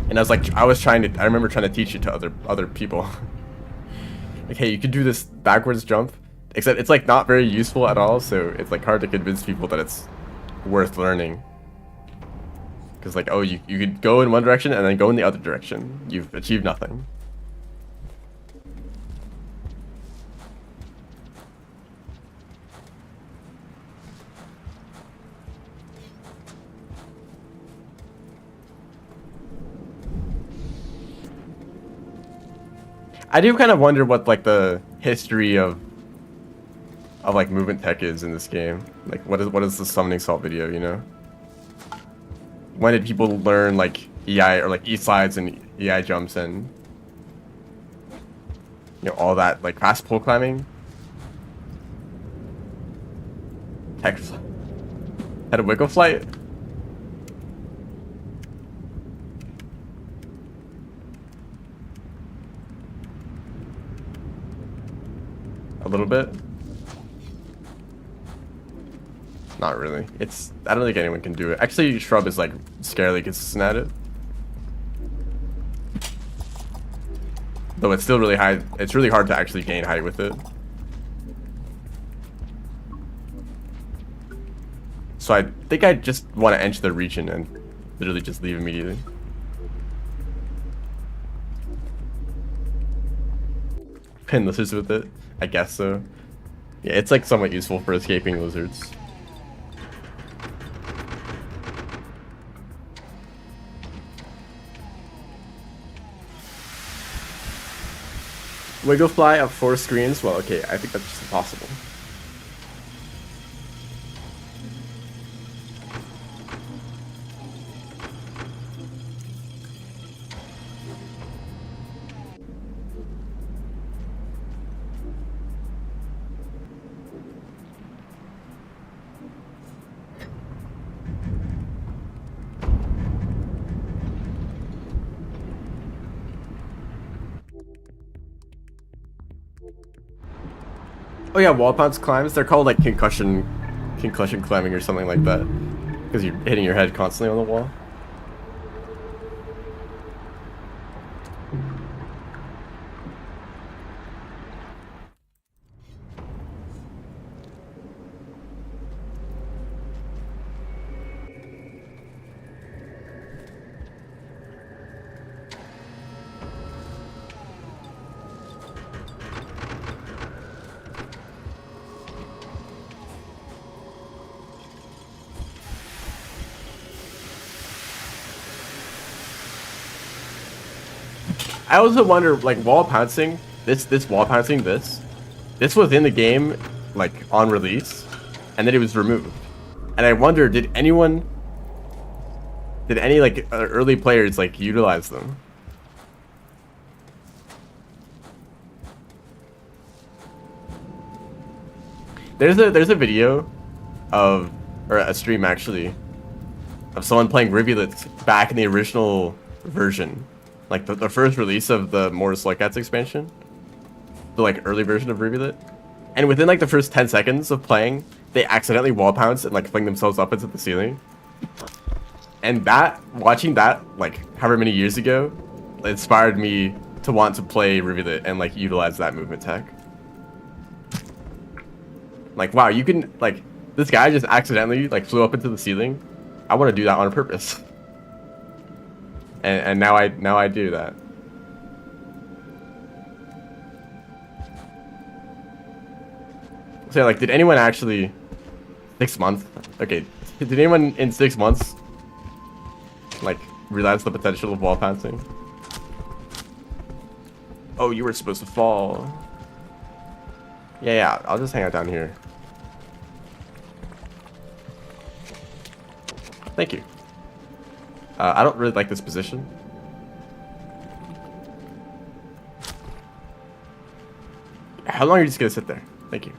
And I remember trying to teach it to other people. Like, hey, you could do this backwards jump. Except it's like not very useful at all, so it's like hard to convince people that it's worth learning. Because like, oh, you could go in one direction and then go in the other direction. You've achieved nothing. I do kind of wonder what like the history of of like movement tech is in this game. Like what is the summoning salt video, you know? When did people learn like EI or like E slides and EI jumps and you know all that like fast pole climbing? Tech had a wiggle flight? A little bit. Not really. I don't think anyone can do it. Actually, Shrub is like scarily consistent at it. Though it's still really high. It's really hard to actually gain height with it. So I think I just want to enter the region and literally just leave immediately. Pin lizards with it? I guess so. Yeah, it's like somewhat useful for escaping lizards. Wiggle fly up 4 screens? Well, okay, I think that's just impossible. Oh yeah, wall bounce climbs. They're called like concussion climbing or something like that, because you're hitting your head constantly on the wall. I also wonder, like, wall pouncing. This wall pouncing. This was in the game, like on release, and then it was removed. And I wonder, did any like early players like utilize them? There's a video of, or a stream actually, of someone playing Rivulets back in the original version. Like the first release of the Mortis Lookouts expansion, the like early version of Rivulet, and within like the first 10 seconds of playing, they accidentally wall pounce and like fling themselves up into the ceiling. And watching that like however many years ago, inspired me to want to play Rivulet and like utilize that movement tech. Like wow, you can like this guy just accidentally like flew up into the ceiling. I want to do that on purpose. And now I do that. So like, did anyone actually 6 months? Okay, did anyone in 6 months like realize the potential of wall pouncing? Oh, you were supposed to fall. Yeah, I'll just hang out down here. Thank you. I don't really like this position. How long are you just gonna sit there? Thank you.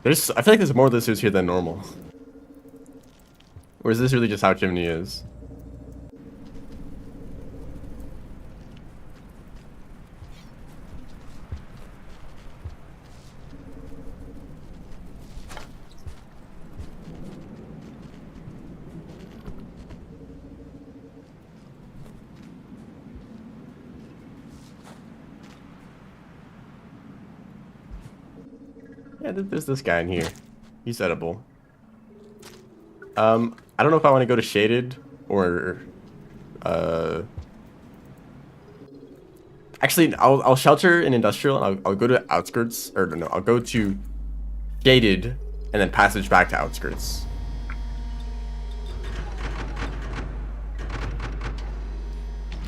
I feel like there's more lizards here than normal. Or is this really just how Jiminy is? Yeah, there's this guy in here. He's edible. I don't know if I want to go to Shaded or actually I'll shelter in Industrial and I'll go to Outskirts, or no, I'll go to Shaded and then passage back to outskirts.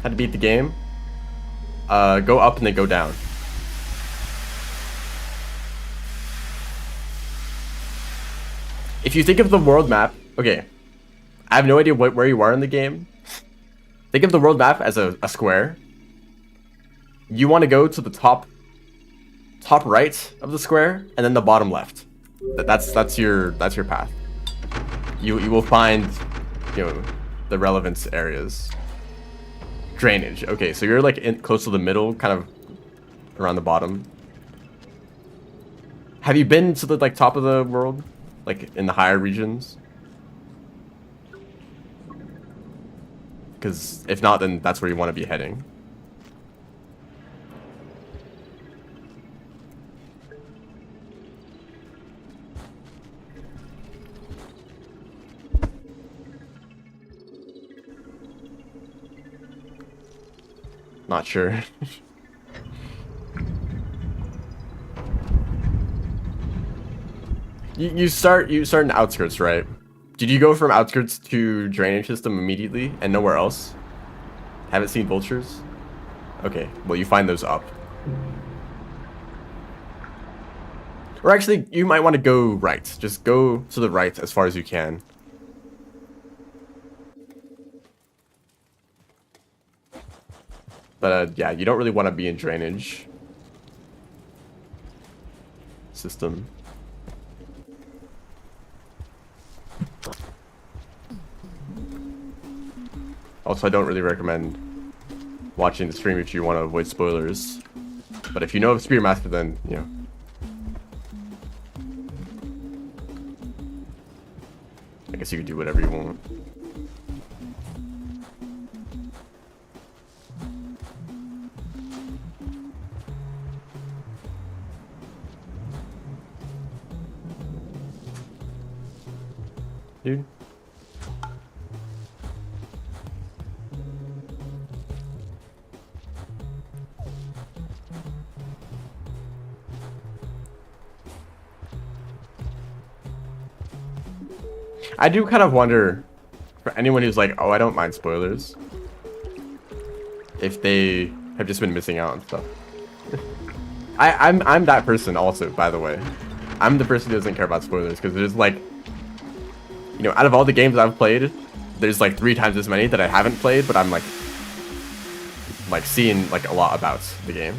How to beat the game? Go up and then go down. If you think of the world map, okay, I have no idea where you are in the game. Think of the world map as a square. You want to go to the top right of the square, and then the bottom left. That's your path. You will find, you know, the relevant areas. Drainage. Okay, so you're like close to the middle, kind of around the bottom. Have you been to the like top of the world, like in the higher regions? Because if not, then that's where you want to be heading. Not sure. you start in outskirts, right? Did you go from outskirts to drainage system immediately and nowhere else? Haven't seen vultures? Okay, well you find those up. Or actually, you might want to go right. Just go to the right as far as you can. But yeah, you don't really want to be in drainage system. Also, I don't really recommend watching the stream if you want to avoid spoilers. But if you know of Spearmaster, then, you know. I guess you could do whatever you want. Dude. I do kind of wonder, for anyone who's like, oh, I don't mind spoilers, if they have just been missing out on stuff. I'm that person also, by the way. I'm the person who doesn't care about spoilers, because there's like, you know, out of all the games I've played, there's like 3 times as many that I haven't played, but I'm like seeing like a lot about the game.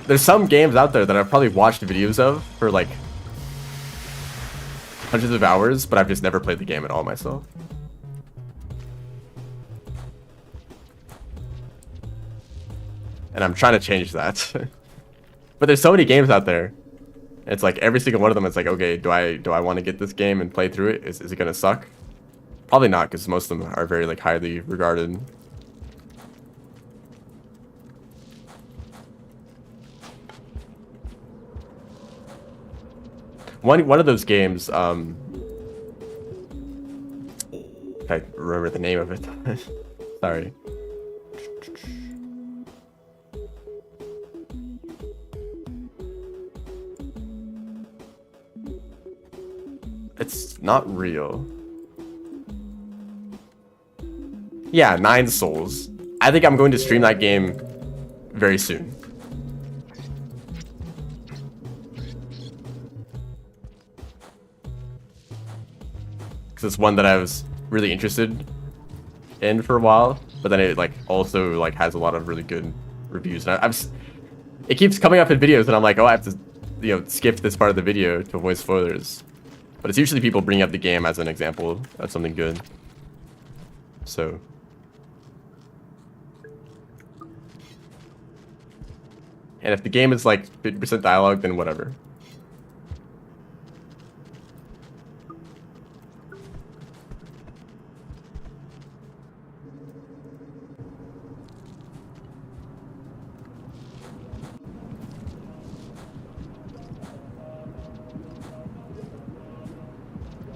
There's some games out there that I've probably watched videos of for like hundreds of hours, but I've just never played the game at all myself. And I'm trying to change that. But there's so many games out there. It's like every single one of them is like, okay, do I want to get this game and play through it? Is it gonna suck? Probably not, because most of them are very like highly regarded. One of those games, if I remember the name of it. Sorry. It's not real. Yeah, 9 Souls. I think I'm going to stream that game very soon. Because it's one that I was really interested in for a while, but then it like also like has a lot of really good reviews. And it keeps coming up in videos, and I'm like, oh, I have to, you know, skip this part of the video to avoid spoilers. But it's usually people bringing up the game as an example of something good. So. And if the game is like 50% dialogue, then whatever.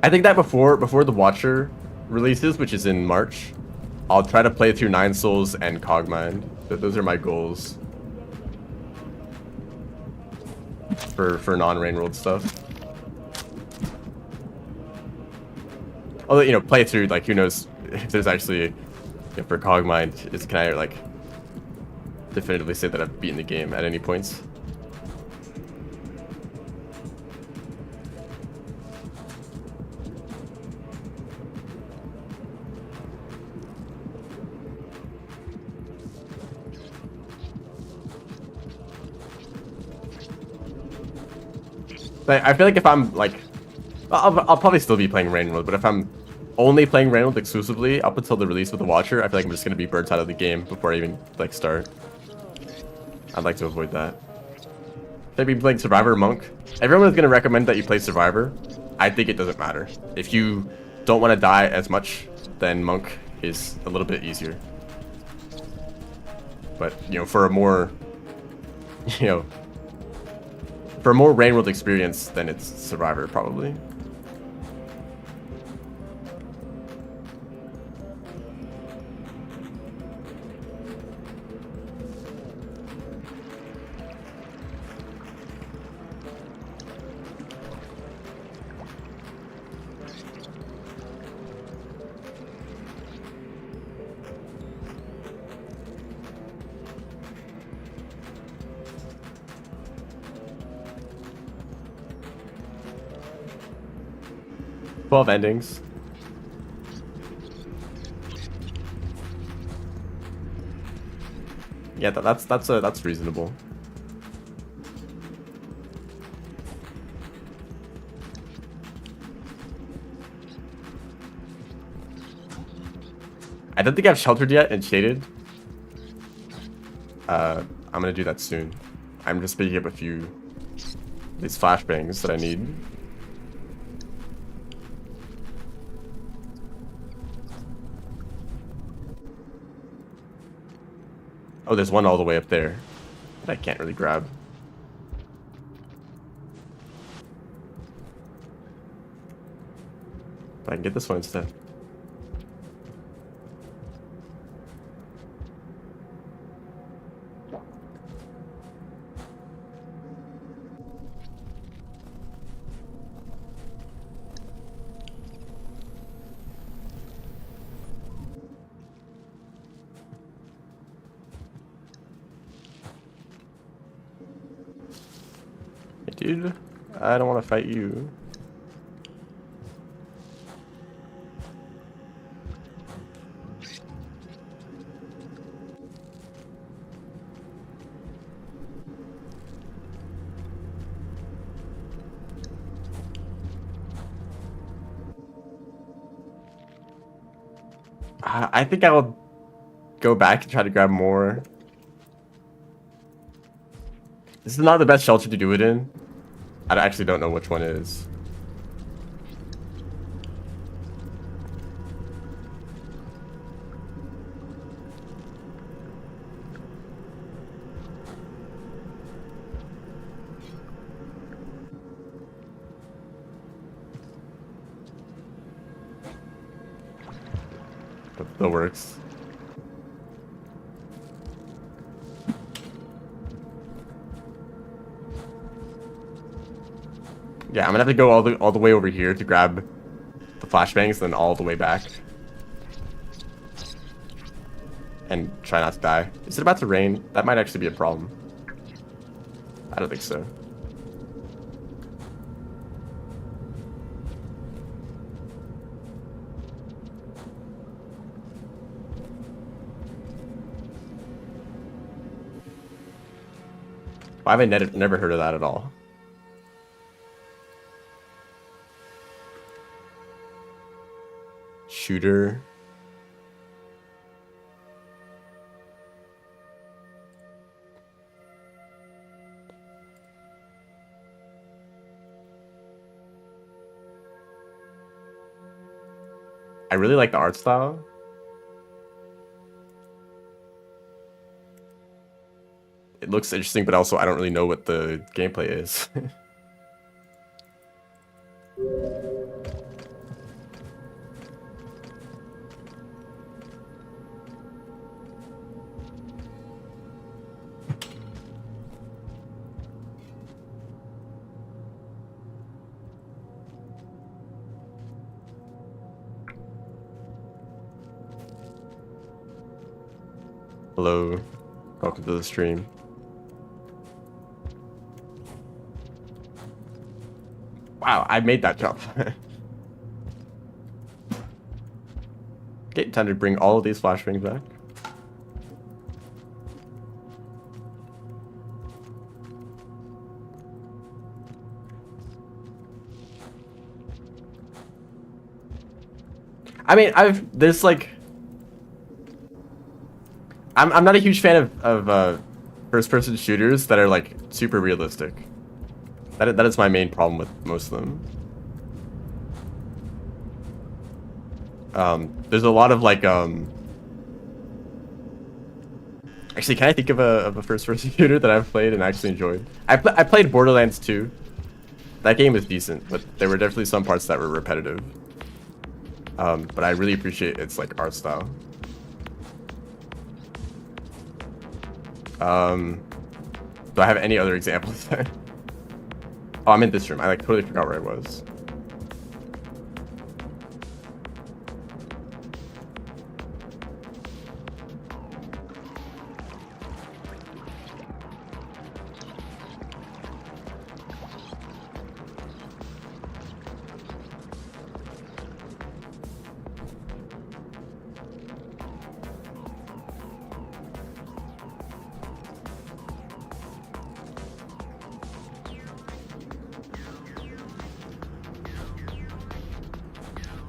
I think that before the Watcher releases, which is in March, I'll try to play through 9 Souls and Cogmind. Those are my goals. for non-rain world stuff. Although, you know, play through, like, who knows if there's actually, you know, for Cogmind, can I, like, definitively say that I've beaten the game at any points? But I feel like if I'm, like, I'll probably still be playing Rain World, but if I'm only playing Rain World exclusively up until the release of the Watcher, I feel like I'm just going to be burnt out of the game before I even, like, start. I'd like to avoid that. Maybe playing Survivor or Monk. Everyone is going to recommend that you play Survivor. I think it doesn't matter. If you don't want to die as much, then Monk is a little bit easier. But, you know, for a more, you know, for a more Rain World experience, then it's Survivor, probably. Twelve endings. Yeah, that's reasonable. I don't think I've sheltered yet and shaded. I'm gonna do that soon. I'm just picking up a few of these flashbangs that I need. Oh, there's one all the way up there that I can't really grab. But I can get this one instead. Hey, dude, I don't want to fight you. I think I'll go back and try to grab more. This is not the best shelter to do it in. I actually don't know which one is. But still works. Yeah, I'm gonna have to go all the way over here to grab the flashbangs, then all the way back. And try not to die. Is it about to rain? That might actually be a problem. I don't think so. Why have I never heard of that at all? Shooter. I really like the art style. It looks interesting, but also I don't really know what the gameplay is. Hello. Welcome to the stream. Wow, I made that jump. Okay, time to bring all of these flashbangs back. I mean, there's like, I'm not a huge fan of first-person shooters that are like super realistic. That is my main problem with most of them. There's a lot of like actually, can I think of a first-person shooter that I've played and actually enjoyed? I played Borderlands 2. That game was decent, but there were definitely some parts that were repetitive. But I really appreciate its like art style. Do I have any other examples? Oh, I'm in this room. I like totally forgot where I was.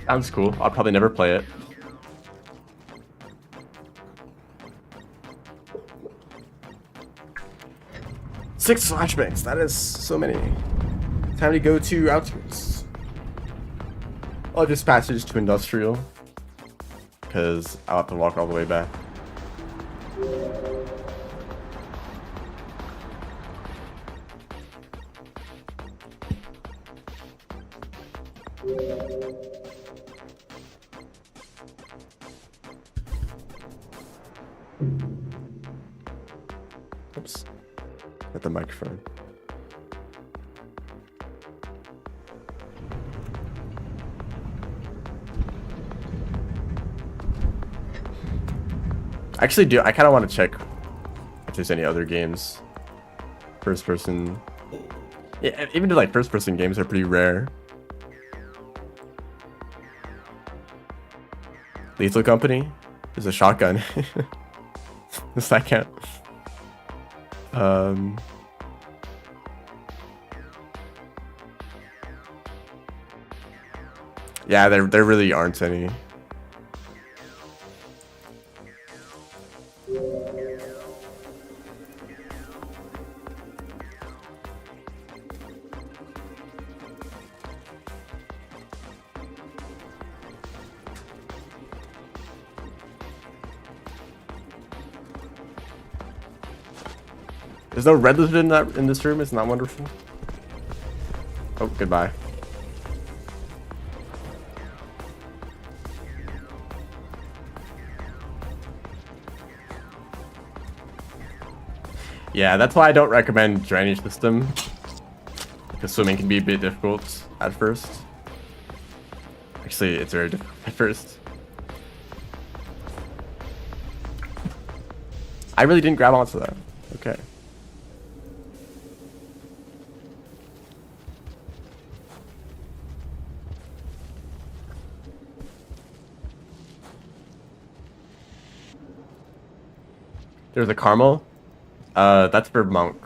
Sounds cool. I'll probably never play it. Six flashbangs. That is so many. Time to go to outskirts. I'll just passage to industrial because I'll have to walk all the way back. Oops. At the microphone. Actually, I kind of want to check if there's any other games. First person. Yeah, even like first person games are pretty rare. Lethal Company? There's a shotgun. Does that count? Yeah, there really aren't any. There's no red lizard in this room. Isn't that wonderful? Oh, goodbye. Yeah, that's why I don't recommend drainage system, because swimming can be a bit difficult at first. Actually, it's very difficult at first. I really didn't grab onto that. Okay. There's a caramel. That's for monk.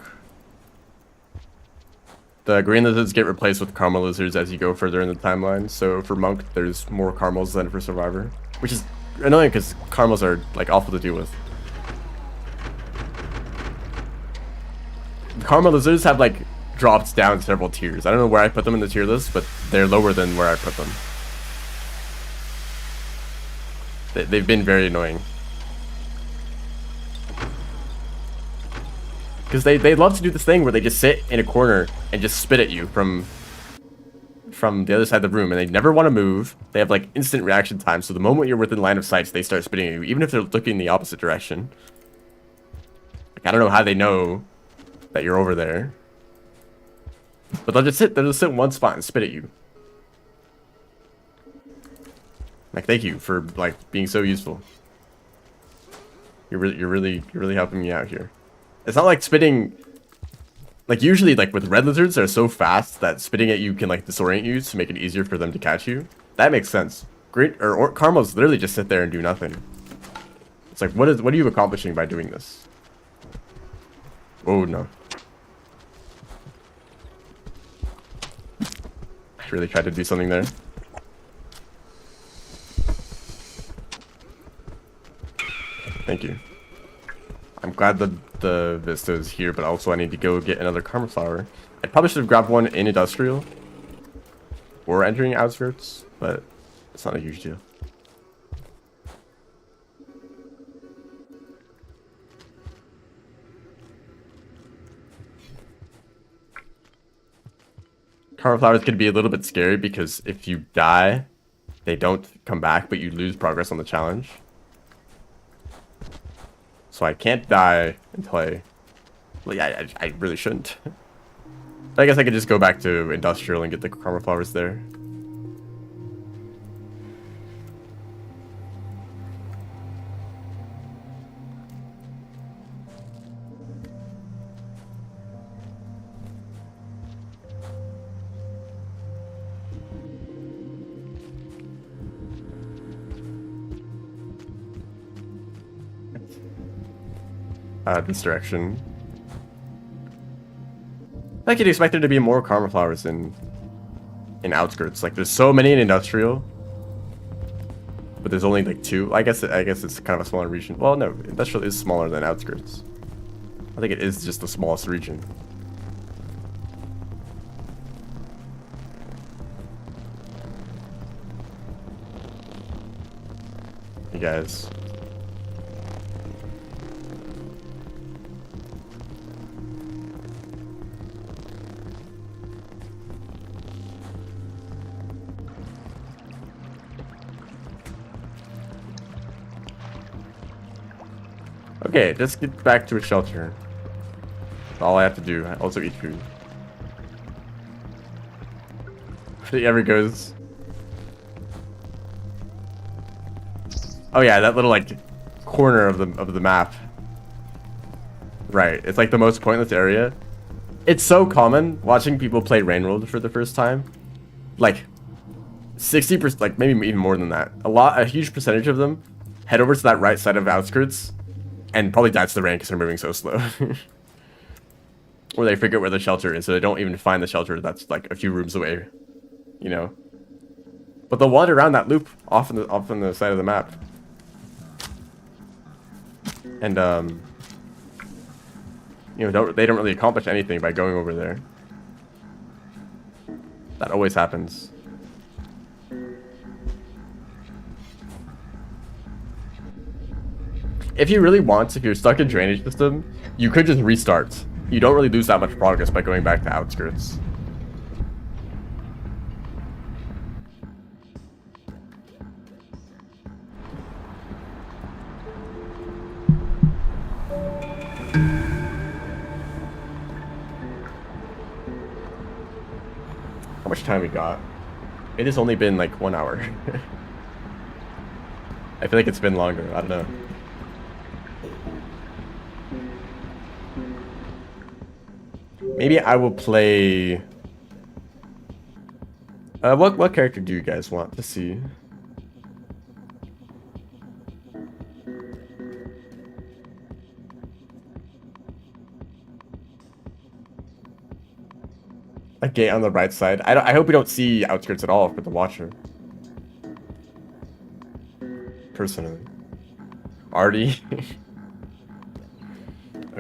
The green lizards get replaced with caramel lizards as you go further in the timeline. So for monk, there's more caramels than for survivor, which is annoying because caramels are like awful to deal with. The caramel lizards have like dropped down several tiers. I don't know where I put them in the tier list, but they're lower than where I put them. They've been very annoying. Because they love to do this thing where they just sit in a corner and just spit at you from the other side of the room, and they never want to move. They have like instant reaction time, so the moment you're within line of sight, they start spitting at you, even if they're looking the opposite direction. Like, I don't know how they know that you're over there, but they'll just sit in one spot and spit at you. Like, thank you for like being so useful. You're really helping me out here. It's not like spitting. Like usually, like with red lizards, they're so fast that spitting at you can like disorient you to make it easier for them to catch you. That makes sense. Great or caramels literally just sit there and do nothing. It's like what are you accomplishing by doing this? Oh no. I really tried to do something there. Thank you. I'm glad the Vista is here, but also I need to go get another Karma Flower. I probably should have grabbed one in Industrial or entering Outskirts, but it's not a huge deal. Karma Flowers could be a little bit scary because if you die, they don't come back, but you lose progress on the challenge. So I can't die until I really shouldn't. But I guess I could just go back to Industrial and get the Karma Flowers there. This direction. I could expect there to be more Karma Flowers in Outskirts. Like there's so many in Industrial, but there's only like 2. I guess it's kind of a smaller region. Well, no, Industrial is smaller than Outskirts. I think it is just the smallest region. Hey guys. Okay, let's get back to a shelter. That's all I have to do. I also eat food. If it ever goes. Oh yeah, that little like corner of the map. Right, it's like the most pointless area. It's so common watching people play Rain World for the first time. Like 60%, like maybe even more than that. A huge percentage of them head over to that right side of Outskirts. And probably die to the rain because they're moving so slow. Or they forget where the shelter is, so they don't even find the shelter that's like a few rooms away. You know? But they'll wander around that loop off on the side of the map. And you know, they don't really accomplish anything by going over there. That always happens. If you really want, if you're stuck in drainage system, you could just restart. You don't really lose that much progress by going back to Outskirts. How much time we got? It has only been like 1 hour. I feel like it's been longer. I don't know. Maybe I will play... what character do you guys want to see? A gate on the right side. I hope we don't see Outskirts at all for the Watcher. Personally. Artie.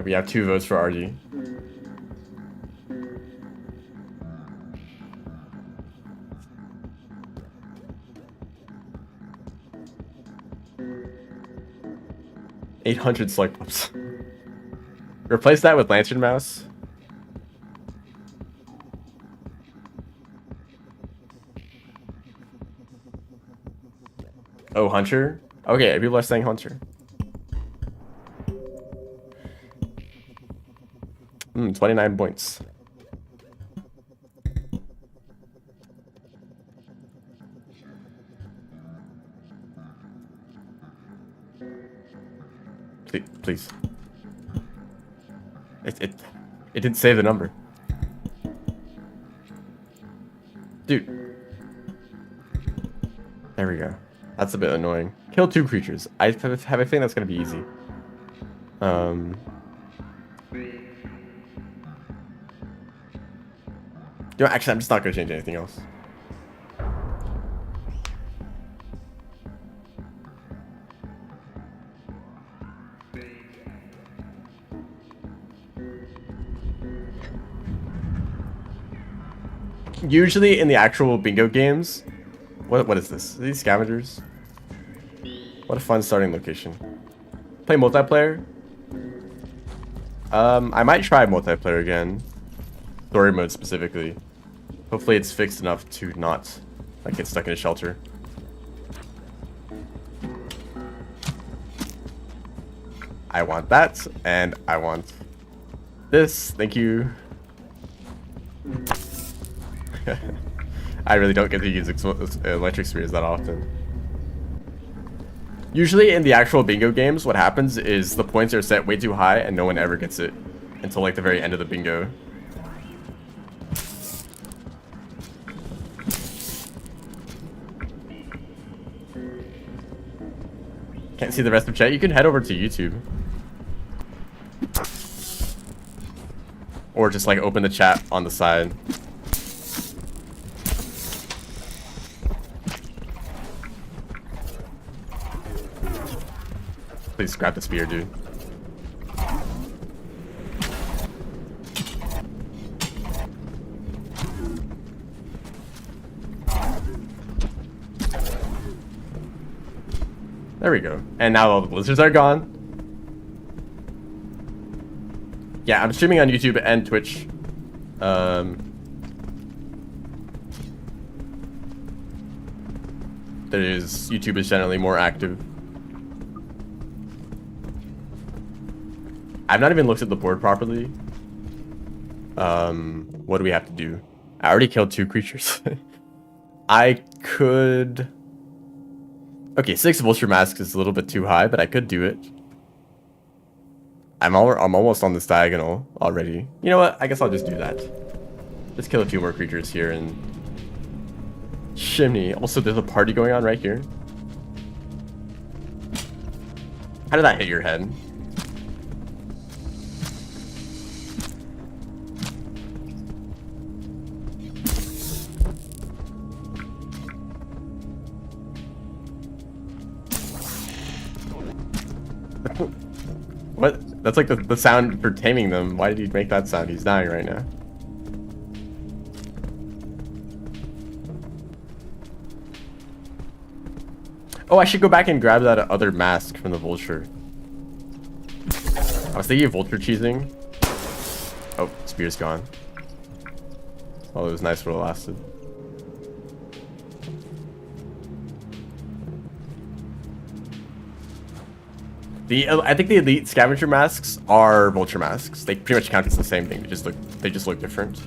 We have 2 votes for Artie. $800 slug pups. Replace that with Lantern Mouse. Oh, Hunter? Okay, people are saying Hunter. 29 points. Please. It didn't save the number. Dude. There we go. That's a bit annoying. Kill 2 creatures. I have a feeling that's gonna be easy. You know, actually, I'm just not gonna change anything else. Usually in the actual bingo games, what is this? Are these scavengers? What a fun starting location. Play multiplayer? I might try multiplayer again. Story mode specifically. Hopefully it's fixed enough to not like get stuck in a shelter. I want that, and I want this. Thank you. I really don't get to use electric spears that often. Usually in the actual bingo games, what happens is the points are set way too high and no one ever gets it until like the very end of the bingo. Can't see the rest of chat. You can head over to YouTube. Or just like open the chat on the side. Please grab the spear, dude. There we go. And now all the blizzards are gone. Yeah, I'm streaming on YouTube and Twitch. YouTube is generally more active. I've not even looked at the board properly. What do we have to do? I already killed 2 creatures. I could... Okay, 6 Vulture Masks is a little bit too high, but I could do it. I'm almost on this diagonal already. You know what? I guess I'll just do that. Just kill a few more creatures here and... Chimney. Also, there's a party going on right here. How did that hit your head? What? That's like the sound for taming them. Why did he make that sound? He's dying right now. Oh, I should go back and grab that other mask from the vulture. I was thinking of vulture cheesing. Oh, spear's gone. Oh, it was nice while it lasted. I think the elite scavenger masks are vulture masks. They pretty much count as the same thing. They just look different.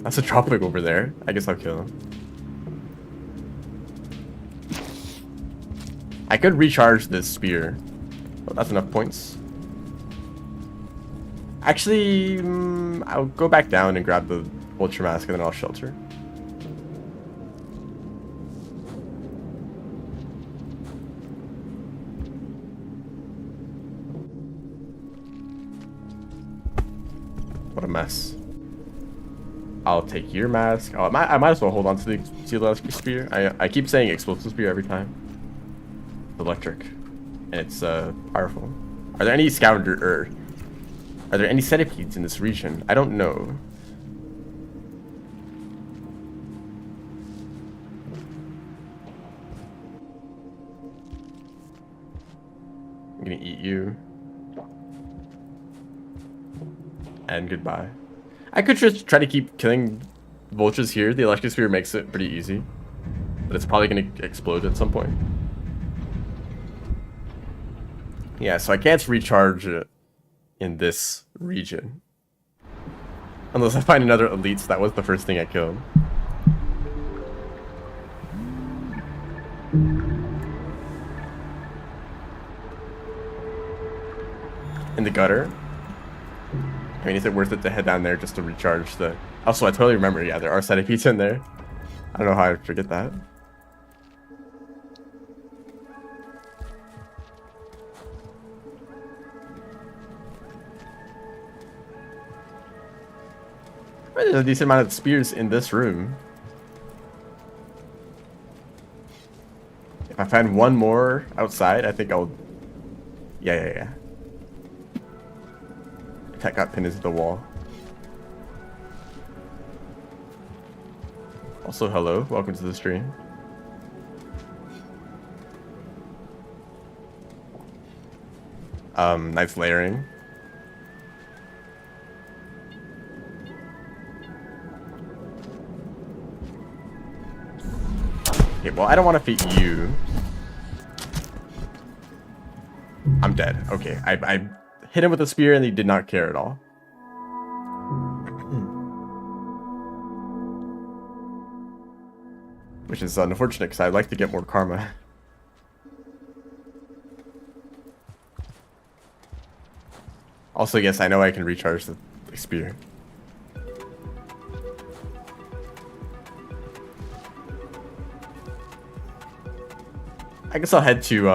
That's a tropic over there. I guess I'll kill him. I could recharge this spear. Oh, that's enough points. Actually, I'll go back down and grab the vulture mask and then I'll shelter. What a mess. I'll take your mask. Oh, I might as well hold on to the electric spear. I keep saying explosive spear every time. Electric. And it's powerful. Are there any scavenger are there any centipedes in this region? I don't know. I'm gonna eat you. And goodbye. I could just try to keep killing vultures here. The electric spear makes it pretty easy. But it's probably going to explode at some point. Yeah, so I can't recharge it in this region. Unless I find another elite, so that was the first thing I killed. in the gutter. I mean, is it worth it to head down there just to recharge the... Also, I totally remember, yeah, there are centipedes in there. I don't know how I forget that. There's a decent amount of spears in this room. If I find one more outside, I think I'll... Yeah. That got pinned into the wall. Also, hello. Welcome to the stream. Nice layering. Okay, well, I don't want to feed you. I'm dead. Okay, I hit him with a spear and he did not care at all. Which is unfortunate because I'd like to get more karma. Also, yes, I know I can recharge the spear. I guess I'll head to,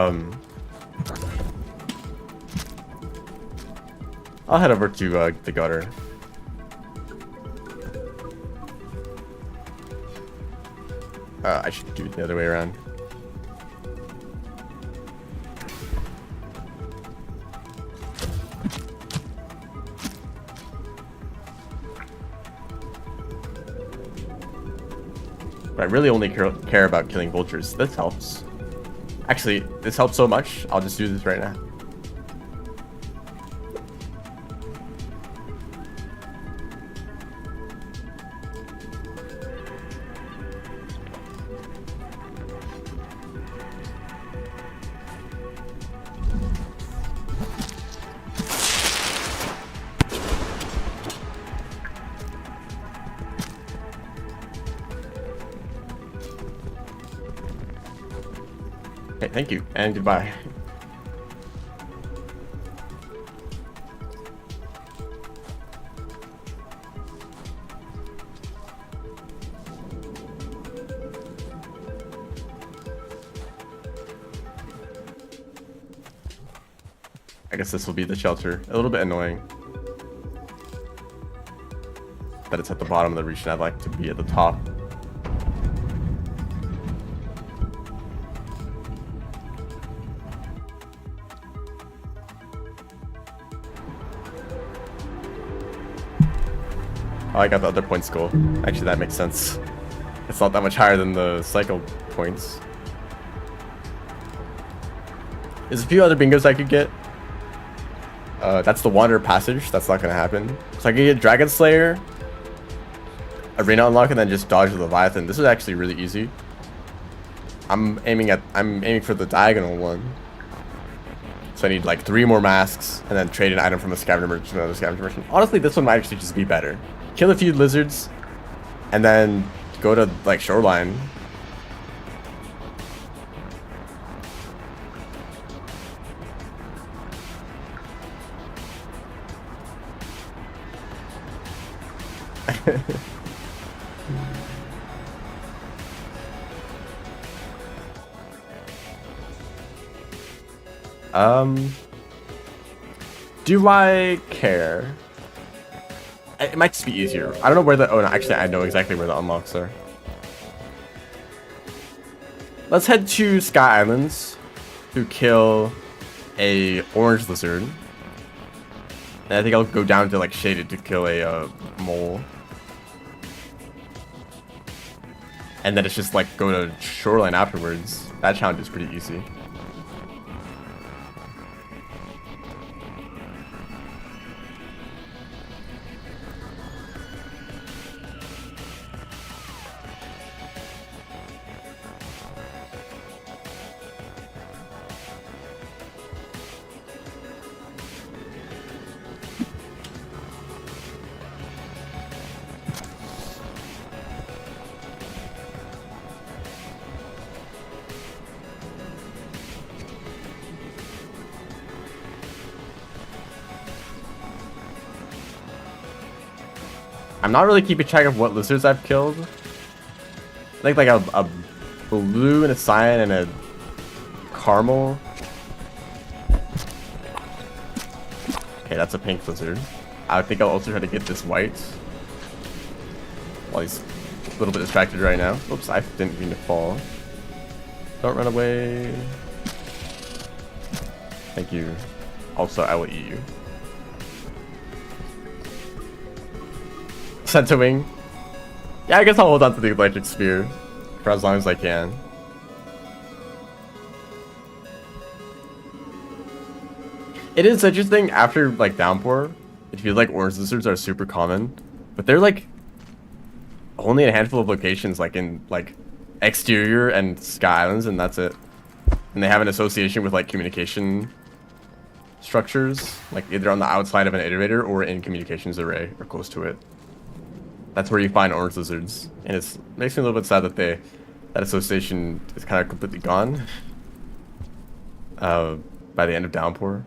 I'll head over to, the gutter. I should do it the other way around. But I really only care about killing vultures. This helps. Actually, this helps so much, I'll just do this right now. Okay, thank you, and goodbye. I guess this will be the shelter. A little bit annoying that it's at the bottom of the region. I'd like to be at the top. Oh, I got the other points goal. Actually, that makes sense. It's not that much higher than the cycle points. There's a few other bingos I could get. That's the Wanderer Passage. That's not gonna happen. So I can get Dragon Slayer, Arena Unlock, and then just dodge the Leviathan. This is actually really easy. I'm aiming for the diagonal one. So I need like 3 more masks, and then trade an item from a scavenger merchant to another scavenger merchant. Honestly, this one might actually just be better. Kill a few lizards, and then go to like Shoreline. Do I care? It might just be easier. I don't know where the... Oh, no, actually, I know exactly where the unlocks are. Let's head to Sky Islands to kill a orange lizard. And I think I'll go down to, like, Shaded to kill a mole. And then it's just, like, go to Shoreline afterwards. That challenge is pretty easy. I'm not really keeping track of what lizards I've killed. I think like a blue and a cyan and a caramel. Okay, that's a pink lizard. I think I'll also try to get this white. While he's a little bit distracted right now. Oops, I didn't mean to fall. Don't run away. Thank you. Also, I will eat you. Centowing. Yeah, I guess I'll hold on to the electric spear for as long as I can. It is interesting after like downpour. It feels like orange lizards are super common, but they're like only in a handful of locations, like in like exterior and Sky Islands, and that's it. And they have an association with like communication structures, like either on the outside of an iterator or in communications array or close to it. That's where you find orange lizards, and it makes me a little bit sad that that association is kind of completely gone by the end of downpour.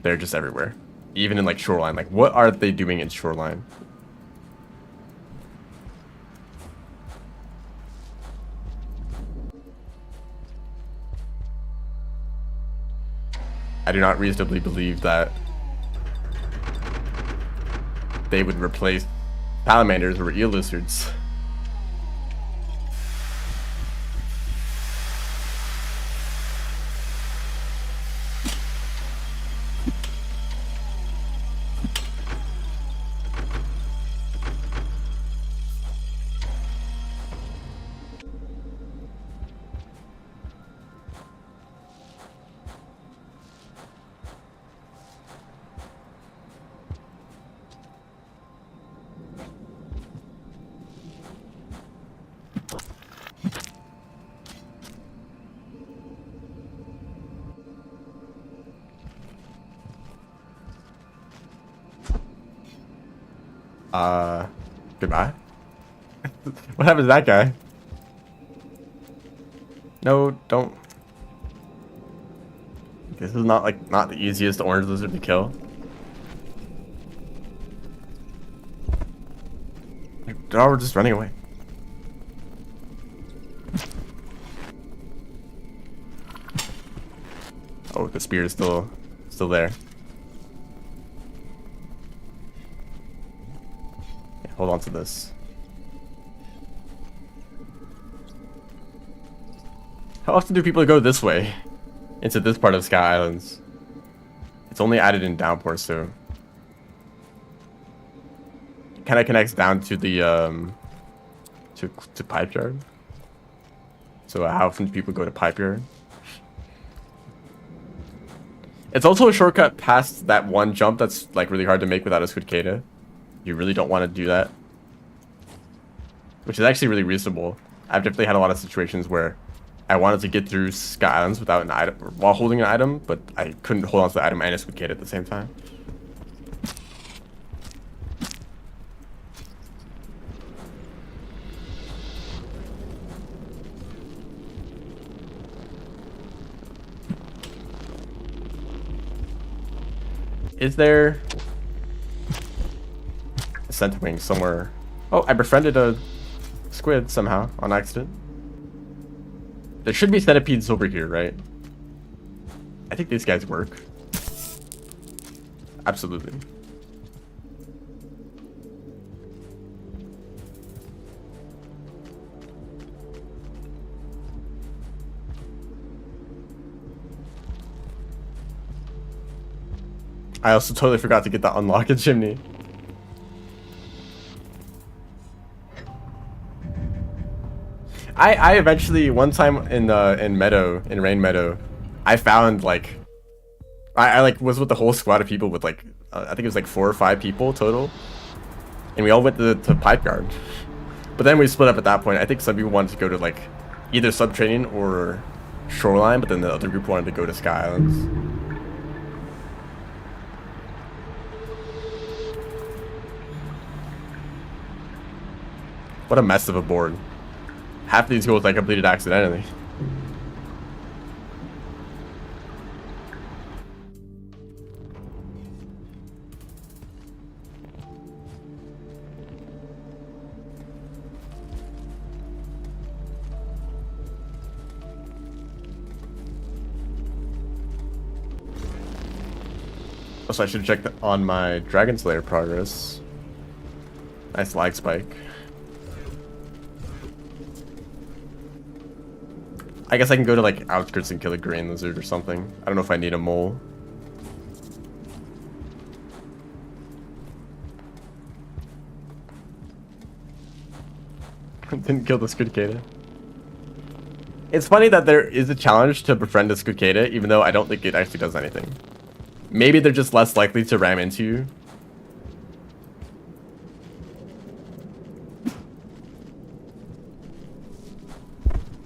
They're just everywhere, even in like shoreline. Like, what are they doing in shoreline? I do not reasonably believe that they would replace salamanders or eel lizards. Goodbye. What happened to that guy? No, don't. This is not the easiest orange lizard to kill. They're all just running away. Oh, the spear is still there. Hold on to this. How often do people go this way? Into this part of Sky Islands? It's only added in downpour, so it kind of connects down to the to Pipe Yard. So how often do people go to Pipe Yard? It's also a shortcut past that one jump that's like really hard to make without a Squidcada. You really don't want to do that, which is actually really reasonable. I've definitely had a lot of situations where I wanted to get through Sky Islands without an item, while holding an item, but I couldn't hold on to the item and a Squidcada at the same time. Is there a Centowing somewhere? Oh, I befriended a squid somehow on accident. There should be centipedes over here, right? I think these guys work. Absolutely. I also totally forgot to get that unlock in Chimney. I eventually, one time in Rain Meadow, I found like I like was with the whole squad of people with like I think it was like 4 or 5 people total, and we all went to Pipe Yard. But then we split up at that point. I think some people wanted to go to like either subterranean or shoreline, but then the other group wanted to go to Sky Islands. What a mess of a board. Half of these goals I completed accidentally. So I should check on my Dragon Slayer progress. Nice lag spike. I guess I can go to like outskirts and kill a green lizard or something. I don't know if I need a mole. Didn't kill the Squidcada. It's funny that there is a challenge to befriend a Squidcada, even though I don't think it actually does anything. Maybe they're just less likely to ram into you.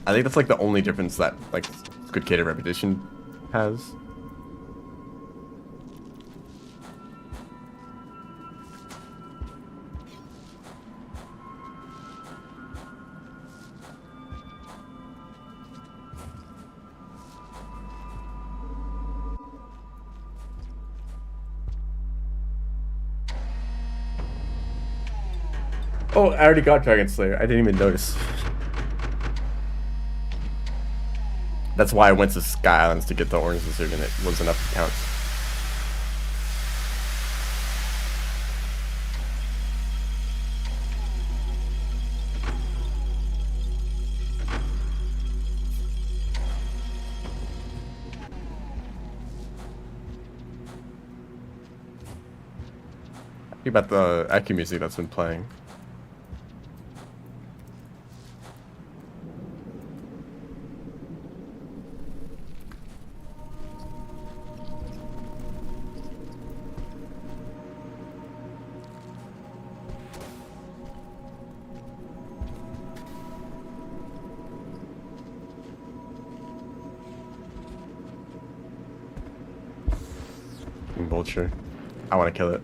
I think that's like the only difference that like Squidcada repetition has. Oh, I already got Dragon Slayer. I didn't even notice. That's why I went to Sky Islands to get the orange lizard, and it was enough to count. Think about the Aki music that's been playing. Vulture. I want to kill it.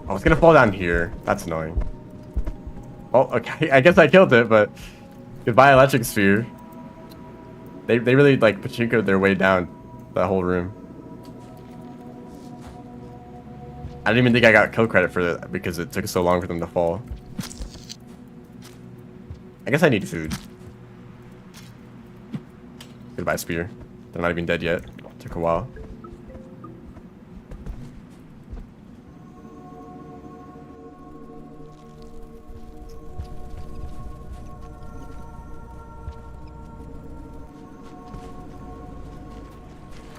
Oh, it's gonna fall down here. That's annoying. Oh, okay. I guess I killed it, but goodbye electric sphere. They really like pachinko'd their way down that whole room. I didn't even think I got kill credit for that because it took so long for them to fall. I guess I need food. Goodbye spear. They're not even dead yet. Took a while.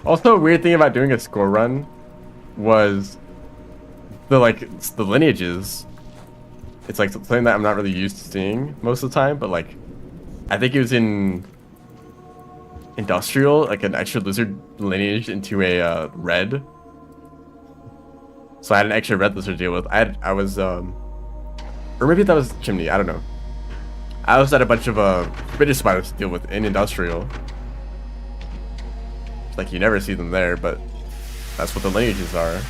Also, a weird thing about doing a score run was the lineages. It's like something that I'm not really used to seeing most of the time, but like I think it was in Industrial, like an extra lizard lineage into a red. So I had an extra red lizard to deal with. I was or maybe that was Chimney, I don't know. I also had a bunch of British spiders to deal with in Industrial. Like you never see them there, but that's what the lineages are.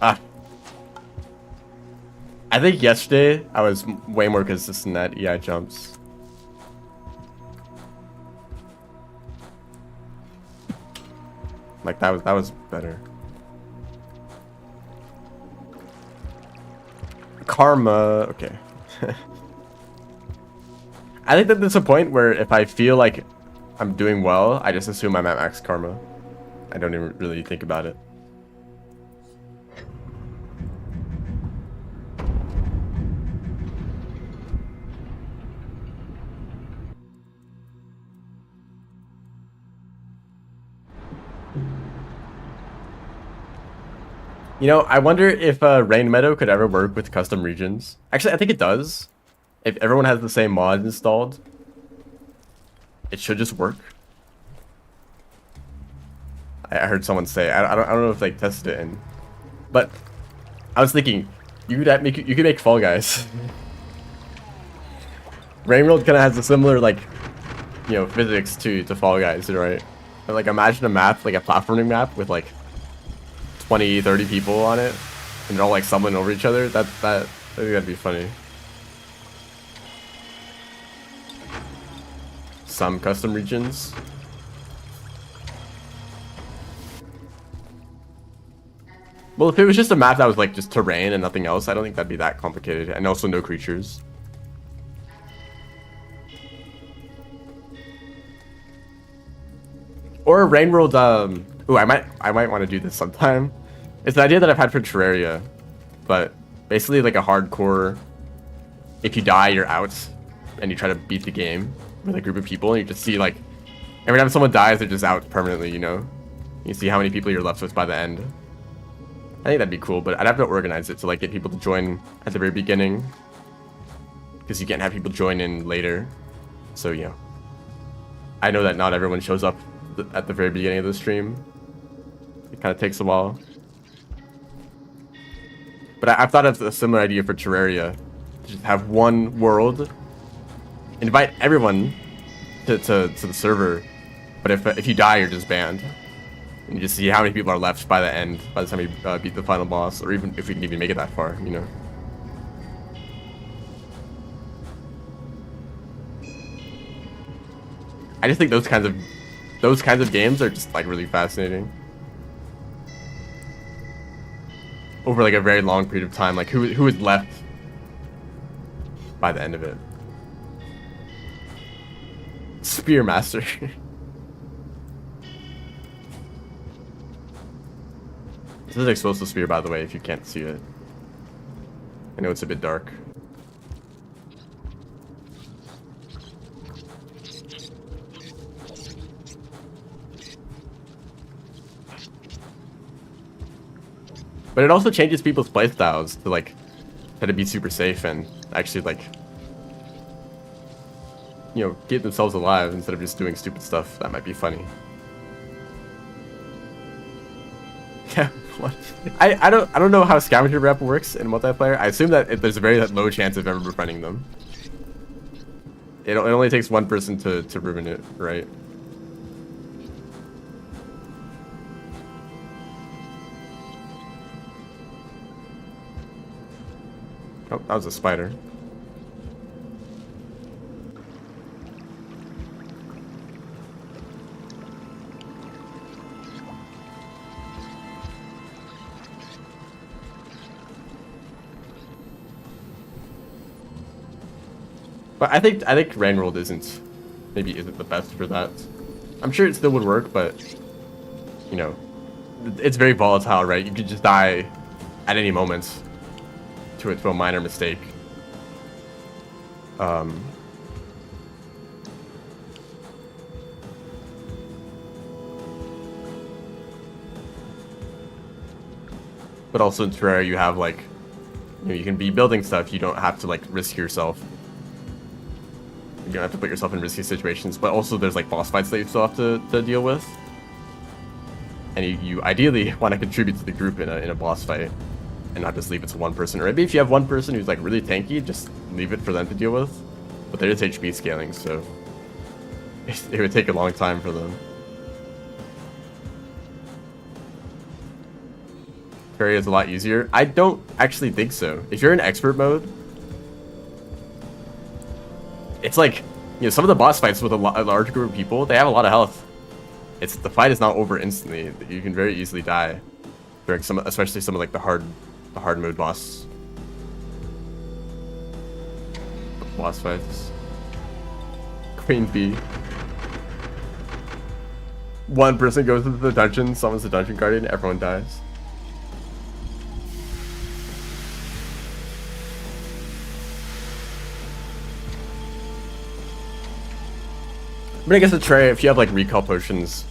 Ah. I think yesterday I was way more consistent at EI jumps. Like that was better. Karma, okay. I think that there's a point where if I feel like I'm doing well, I just assume I'm at max karma. I don't even really think about it. You know, I wonder if Rain Meadow could ever work with custom regions. Actually, I think it does. If everyone has the same mod installed, it should just work. I heard someone say. I don't know if they tested it in, but I was thinking you could make Fall Guys. Rain World kind of has a similar like, you know, physics to Fall Guys, right? But, like, imagine a map, like a platforming map with like 20, 30 people on it, and they're all like stumbling over each other. I think that'd be funny. Some custom regions. Well, if it was just a map that was like just terrain and nothing else, I don't think that'd be that complicated, and also no creatures. Or Rain World, ooh, I might want to do this sometime. It's an idea that I've had for Terraria, but basically like a hardcore, if you die, you're out, and you try to beat the game with a group of people, and you just see like, every time someone dies, they're just out permanently, you know? You see how many people you're left with by the end. I think that'd be cool, but I'd have to organize it to like get people to join at the very beginning, because you can't have people join in later. So, you know, I know that not everyone shows up at the very beginning of the stream. It kind of takes a while. But I've thought of a similar idea for Terraria. Just have one world, invite everyone to the server, but if you die, you're just banned. And you just see how many people are left by the end, by the time you beat the final boss, or even if we can even make it that far, you know. I just think those kinds of games are just like really fascinating. Over like a very long period of time, like who is left by the end of it. Spearmaster. This is explosive spear, by the way, if you can't see it. I know it's a bit dark. But it also changes people's playstyles to like try to be super safe and actually like, you know, keep themselves alive instead of just doing stupid stuff that might be funny. Yeah, what? I don't know how scavenger rep works in multiplayer. I assume that there's a very low chance of ever befriending them. It only takes one person to ruin it, right? Oh, that was a spider. But I think Rain World isn't the best for that. I'm sure it still would work, but you know, it's very volatile, right? You could just die at any moment to a minor mistake. But also in Terraria, you have like, you know, you can be building stuff. You don't have to like risk yourself. You don't have to put yourself in risky situations, but also there's like boss fights that you still have to deal with. And you ideally want to contribute to the group in a boss fight and not just leave it to one person. Or maybe if you have one person who's like really tanky, just leave it for them to deal with. But there is HP scaling, so it would take a long time for them. Terraria is a lot easier. I don't actually think so. If you're in expert mode, it's like, you know, some of the boss fights with a large group of people, they have a lot of health. The fight is not over instantly. You can very easily die during especially some of like the hard mode boss fights. Queen Bee. One person goes into the dungeon, summons the dungeon guardian, everyone dies. But I guess it's true, if you have like recall potions,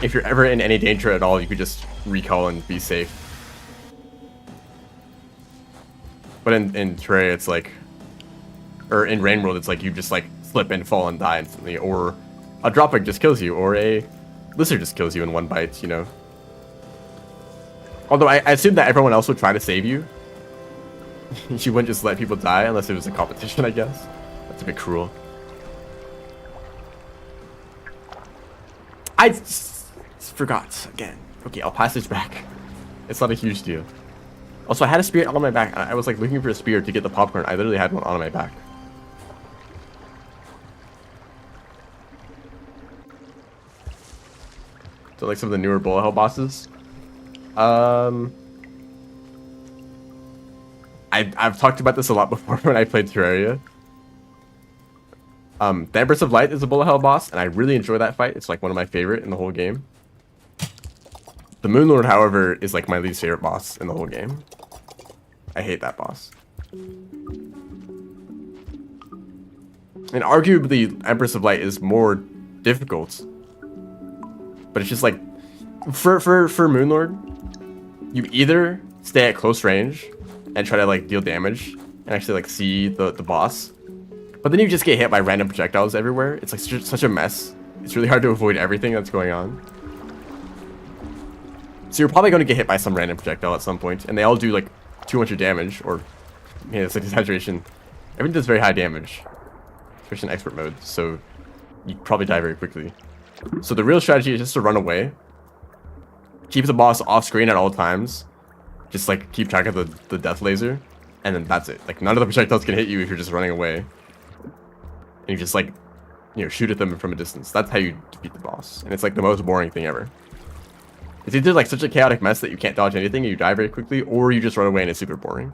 if you're ever in any danger at all, you could just recall and be safe. But in Terraria, it's like, or in Rain World, it's like you just like slip and fall and die instantly, or a dropkick just kills you, or a lizard just kills you in one bite, you know. Although I assume that everyone else would try to save you. You wouldn't just let people die unless it was a competition, I guess. That's a bit cruel. I forgot again. Okay, I'll pass this back. It's not a huge deal. Also, I had a spear on my back. I was like looking for a spear to get the popcorn. I literally had one on my back. So like some of the newer bullet hell bosses. I've talked about this a lot before when I played Terraria. The Empress of Light is a bullet hell boss, and I really enjoy that fight. It's like one of my favorite in the whole game. The Moonlord, however, is like my least favorite boss in the whole game. I hate that boss. And arguably, Empress of Light is more difficult. But it's just like, for Moonlord, you either stay at close range and try to like deal damage and actually like see the boss. But then you just get hit by random projectiles everywhere. It's like such a mess. It's really hard to avoid everything that's going on. So you're probably going to get hit by some random projectile at some point, and they all do like 200 damage, or yeah, it's an exaggeration. Everything does very high damage, especially in expert mode. So you probably die very quickly. So the real strategy is just to run away. Keep the boss off screen at all times. Just like keep track of the death laser, and then that's it. Like none of the projectiles can hit you if you're just running away. And you just like, you know, shoot at them from a distance. That's how you defeat the boss. And it's like the most boring thing ever. It's either like such a chaotic mess that you can't dodge anything and you die very quickly, or you just run away and it's super boring.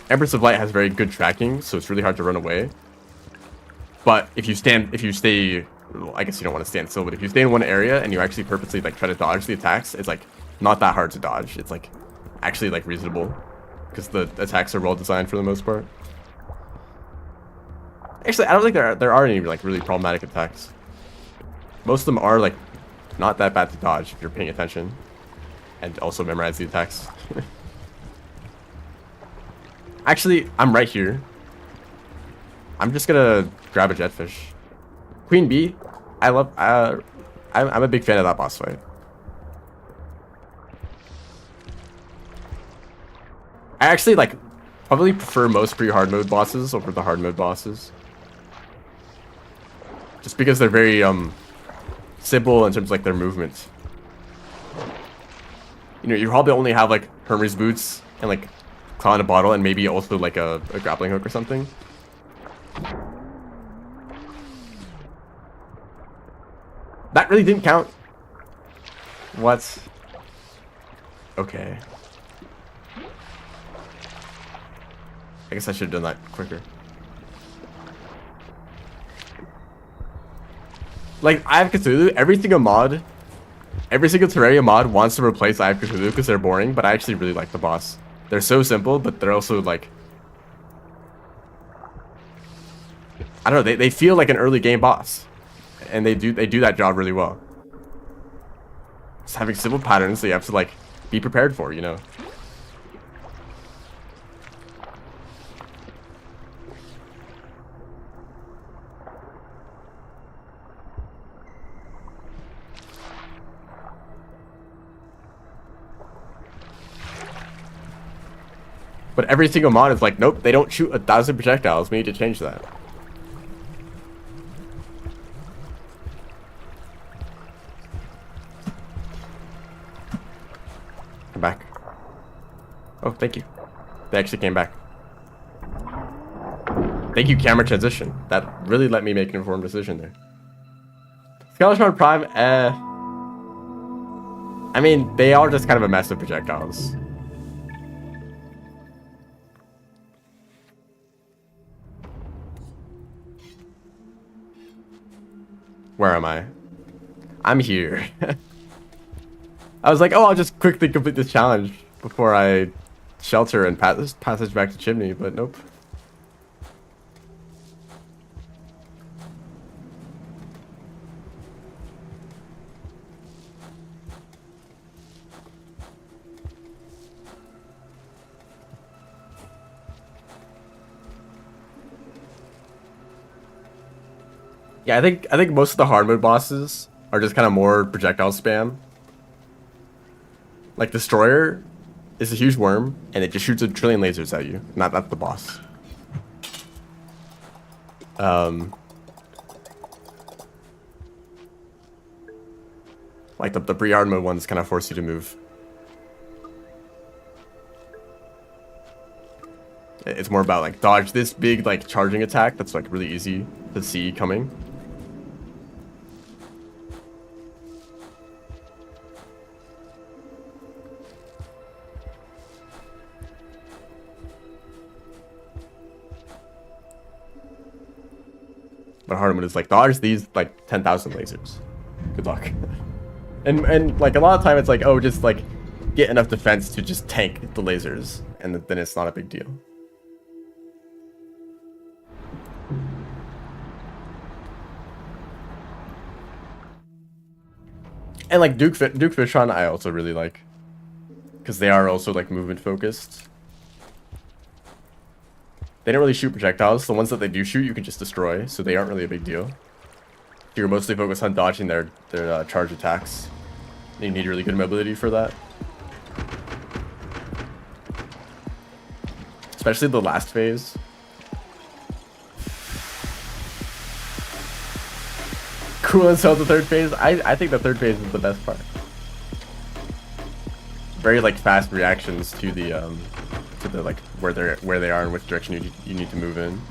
Empress of Light has very good tracking, so it's really hard to run away. But if you stay, well, I guess you don't want to stand still, but if you stay in one area and you actually purposely like try to dodge the attacks, it's like not that hard to dodge. It's like actually like reasonable because the attacks are well designed for the most part. Actually, I don't think there are any like really problematic attacks. Most of them are like not that bad to dodge if you're paying attention and also memorize the attacks. Actually, I'm right here. I'm just gonna grab a jetfish. Queen Bee, I'm a big fan of that boss fight. I actually like probably prefer most pre-hard mode bosses over the hard mode bosses. Just because they're very simple in terms of like their movement. You know, you probably only have like Hermes boots and like claw in a bottle and maybe also like a grappling hook or something. That really didn't count. What? Okay. I guess I should have done that quicker. Like, Eye of Cthulhu, every single Terraria mod wants to replace Eye of Cthulhu because they're boring, but I actually really like the boss. They're so simple, but they're also like, I don't know, they feel like an early game boss. And they do that job really well. Just having simple patterns that you have to like be prepared for, you know. But every single mod is like, nope, they don't shoot 1,000 projectiles. We need to change that. Come back. Oh, thank you. They actually came back. Thank you, camera transition. That really let me make an informed decision there. Skeletron Prime, I mean, they are just kind of a mess of projectiles. Where am I? I'm here. I was like, oh, I'll just quickly complete this challenge before I shelter and passage back to Chimney, but nope. Yeah, I think most of the hard mode bosses are just kind of more projectile spam. Like Destroyer is a huge worm, and it just shoots a trillion lasers at you. Not the boss. Like the pre-hard mode ones kind of force you to move. It's more about like dodge this big like charging attack that's like really easy to see coming. But hard mode is like dodge these like 10,000 lasers. Good luck. And like a lot of time it's like, oh, just like get enough defense to just tank the lasers, and then it's not a big deal. And like Duke Fishon I also really like, because they are also like movement focused. They don't really shoot projectiles. The ones that they do shoot, you can just destroy, so they aren't really a big deal. You're mostly focused on dodging their charge attacks. You need really good mobility for that. Especially the last phase. Cool until the third phase. I think the third phase is the best part. Very like fast reactions to the like where they are and which direction you need to move in.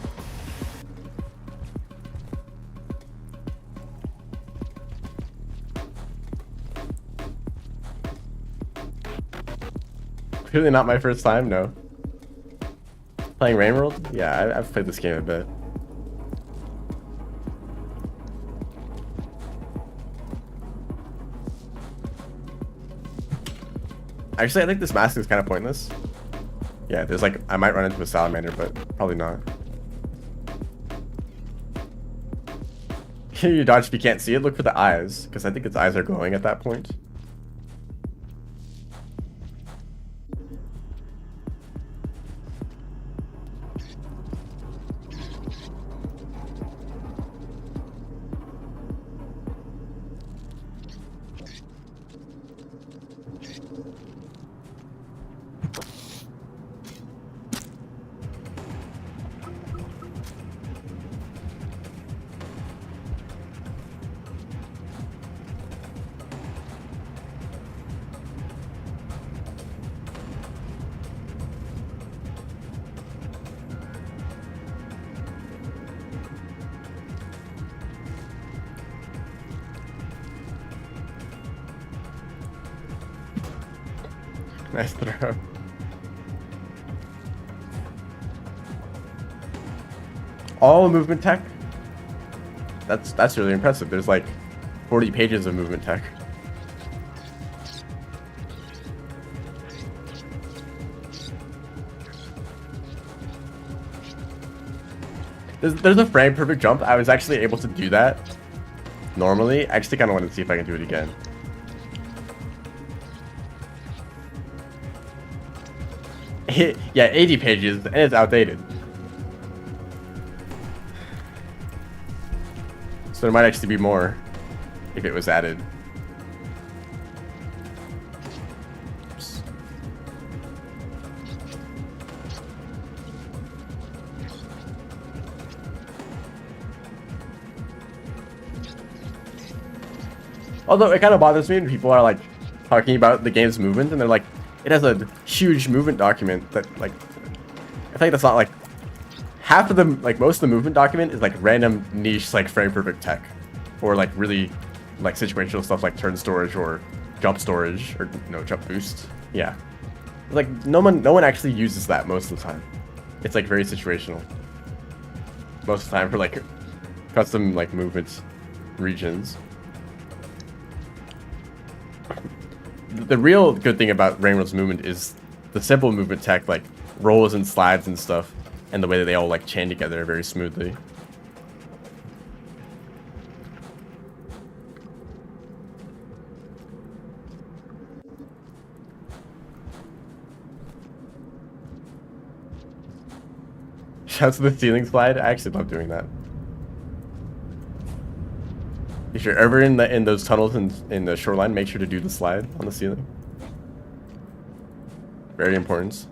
Clearly not my first time, no. Playing Rain World? Yeah, I've played this game a bit. Actually, I think this mask is kind of pointless. Yeah, there's like, I might run into a salamander, but probably not. You dodge if you can't see it. Look for the eyes, because I think its eyes are glowing at that point. Nice throw. All movement tech? That's really impressive. There's like 40 pages of movement tech. There's a frame perfect jump. I was actually able to do that normally. I actually kind of want to see if I can do it again. Yeah, 80 pages, and it's outdated. So there might actually be more if it was added. Oops. Although it kind of bothers me when people are like talking about the game's movement and they're like, it has a huge movement document that like, I think that's not like, half of the, like most of the movement document is like random niche like frame perfect tech. Or like really like situational stuff like turn storage or jump storage or no jump boost. Yeah. Like no one actually uses that most of the time. It's like very situational. Most of the time for like custom like movement regions. The real good thing about Rain World's movement is the simple movement tech, like rolls and slides and stuff, and the way that they all like chain together very smoothly. Shouts to the ceiling slide. I actually love doing that. If you're ever in those tunnels in the shoreline, make sure to do the slide on the ceiling. Very important.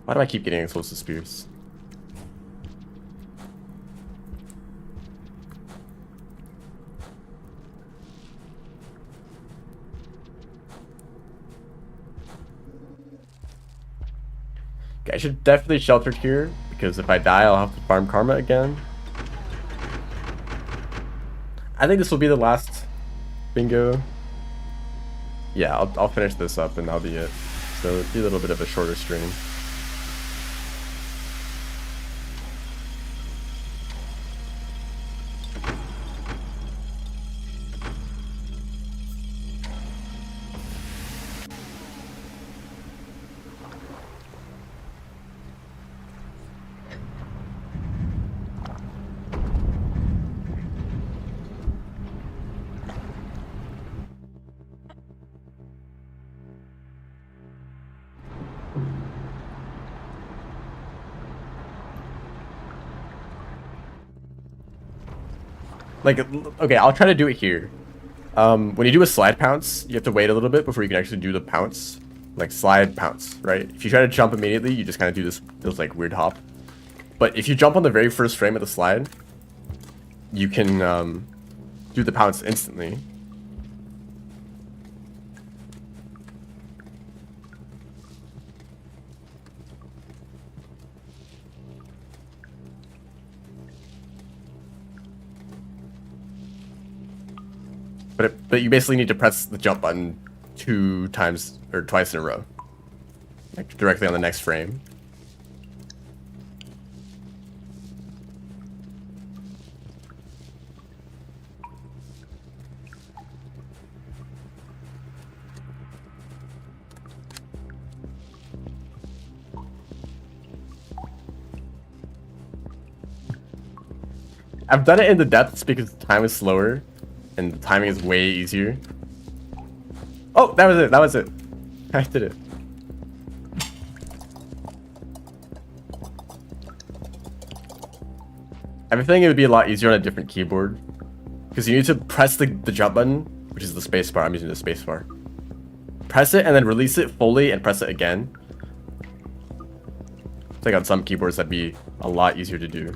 Why do I keep getting exposed to spears? Okay, I should definitely shelter here, because if I die, I'll have to farm karma again. I think this will be the last bingo. Yeah, I'll finish this up and that'll be it. So it'll be a little bit of a shorter stream. Like, okay, I'll try to do it here. When you do a slide pounce, you have to wait a little bit before you can actually do the pounce. Like, slide pounce, right? If you try to jump immediately, you just kind of do this like weird hop. But if you jump on the very first frame of the slide, you can do the pounce instantly. But you basically need to press the jump button 2 times or twice in a row, like directly on the next frame. I've done it in the depths because time is slower. And the timing is way easier. Oh, that was it. That was it. I did it. I have a feeling it would be a lot easier on a different keyboard. Because you need to press the jump button, which is the space bar. I'm using the space bar. Press it and then release it fully and press it again. I think on some keyboards that'd be a lot easier to do.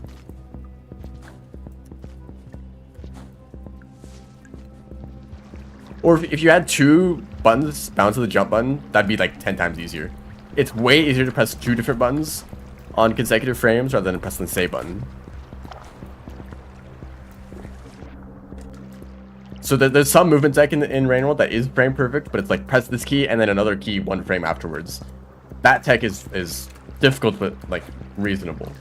Or if you had 2 buttons bound to the jump button, that'd be like 10 times easier. It's way easier to press 2 different buttons on consecutive frames rather than pressing the save button. So there's some movement tech in Rain World that is frame perfect, but it's like press this key and then another key 1 frame afterwards. That tech is difficult but like reasonable.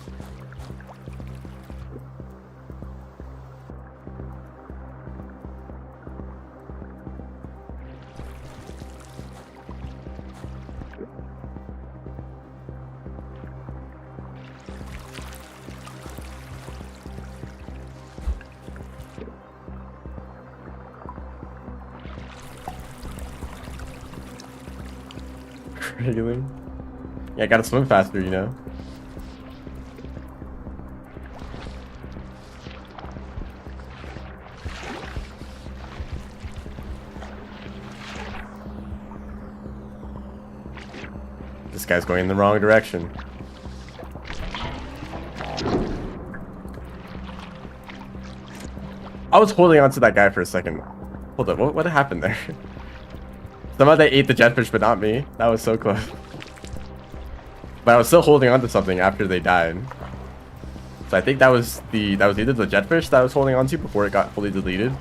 Yeah, I gotta swim faster, you know. This guy's going in the wrong direction. I was holding on to that guy for a second. Hold up, what happened there? Somehow they ate the jetfish, but not me. That was so close. But I was still holding on to something after they died. So I think that was either the jetfish that I was holding on to before it got fully deleted,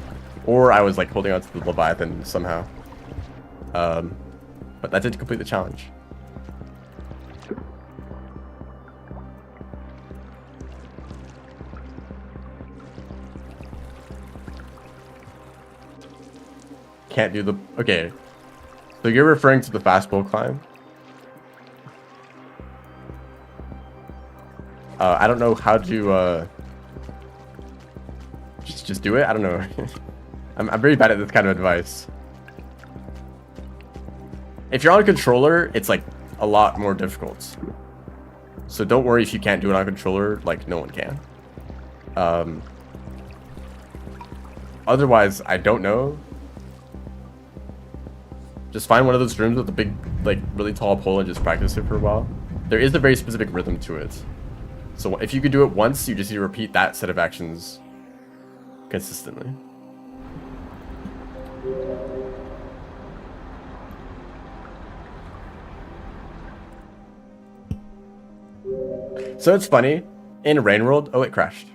or I was like holding on to the Leviathan somehow. But that did complete the challenge. Can't do the... Okay. So you're referring to the fast bowl climb? I don't know how to just do it. I don't know. I'm very bad at this kind of advice. If you're on a controller, it's like a lot more difficult. So don't worry if you can't do it on controller, like no one can. Otherwise, I don't know. Just find one of those rooms with a big, like, really tall pole and just practice it for a while. There is a very specific rhythm to it. So if you could do it once, you just need to repeat that set of actions consistently. So it's funny, in Rain World, oh, it crashed.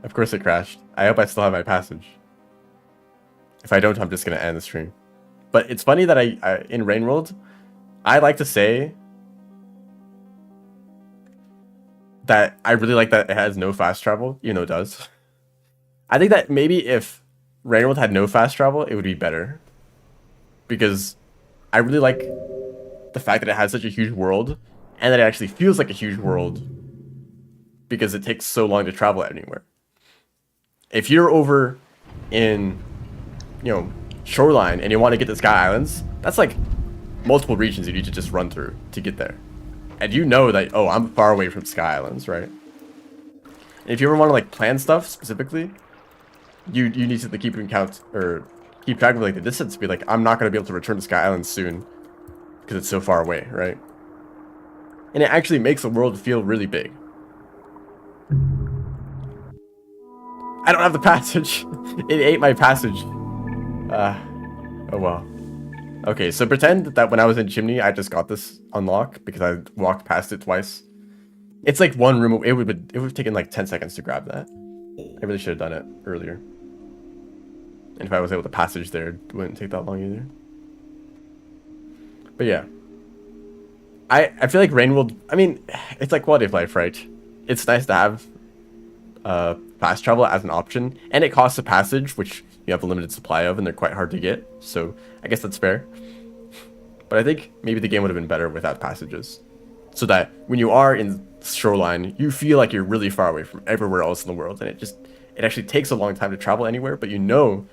Of course it crashed. I hope I still have my passage. If I don't, I'm just gonna end the stream. But it's funny that I in Rain World, I like to say that I really like that it has no fast travel, even though it does. I think that maybe if Rain World had no fast travel, it would be better. Because I really like the fact that it has such a huge world, and that it actually feels like a huge world, because it takes so long to travel anywhere. If you're over in, you know, Shoreline and you want to get to Sky Islands, that's like multiple regions you need to just run through to get there. And you know that, oh, I'm far away from Sky Islands, right? And if you ever want to like plan stuff specifically, you need to keep count or keep track of like the distance. Be like, I'm not going to be able to return to Sky Islands soon because it's so far away, right? And it actually makes the world feel really big. I don't have the passage. It ate my passage. Oh well. Okay, so pretend that when I was in Chimney, I just got this unlock because I walked past it twice. It's like one room. It would have taken like 10 seconds to grab that. I really should have done it earlier. And if I was able to passage there, it wouldn't take that long either. But yeah. I feel like Rain World, I mean, it's like quality of life, right? It's nice to have fast travel as an option, and it costs a passage, which you have a limited supply of, and they're quite hard to get, so I guess that's fair. But I think maybe the game would have been better without passages, so that when you are in Shoreline, you feel like you're really far away from everywhere else in the world, and it actually takes a long time to travel anywhere, but you know,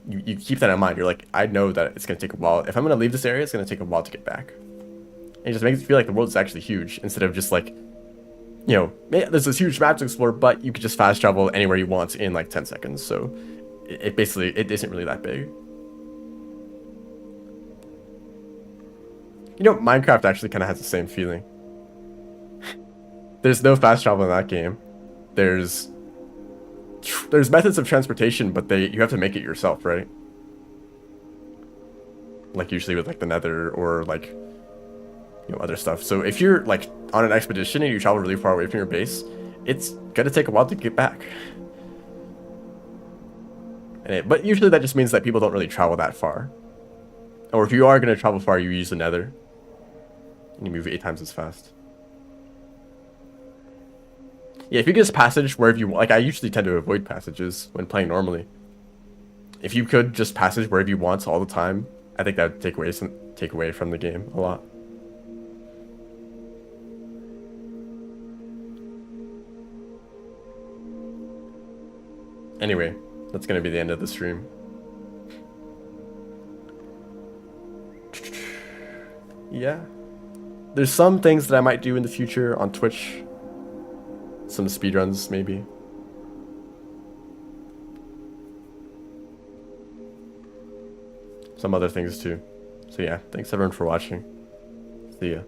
you keep that in mind. You're like, I know that it's going to take a while. If I'm going to leave this area, it's going to take a while to get back. And it just makes you feel like the world is actually huge, instead of just like, you know, there's this huge map to explore, but you could just fast travel anywhere you want in like 10 seconds. So it basically, it isn't really that big. You know, Minecraft actually kind of has the same feeling. There's no fast travel in that game. There's methods of transportation, but you have to make it yourself, right? Like usually with like the Nether or like, you know, other stuff. So if you're like on an expedition and you travel really far away from your base, it's gonna take a while to get back. But usually that just means that people don't really travel that far. Or if you are gonna travel far, you use the Nether, and you move 8 times as fast. Yeah, if you just passage wherever you want, like I usually tend to avoid passages when playing normally. If you could just passage wherever you want all the time, I think that would take away from the game a lot. Anyway, that's gonna be the end of the stream. Yeah. There's some things that I might do in the future on Twitch. Some speedruns, maybe. Some other things too. So yeah, thanks everyone for watching. See ya.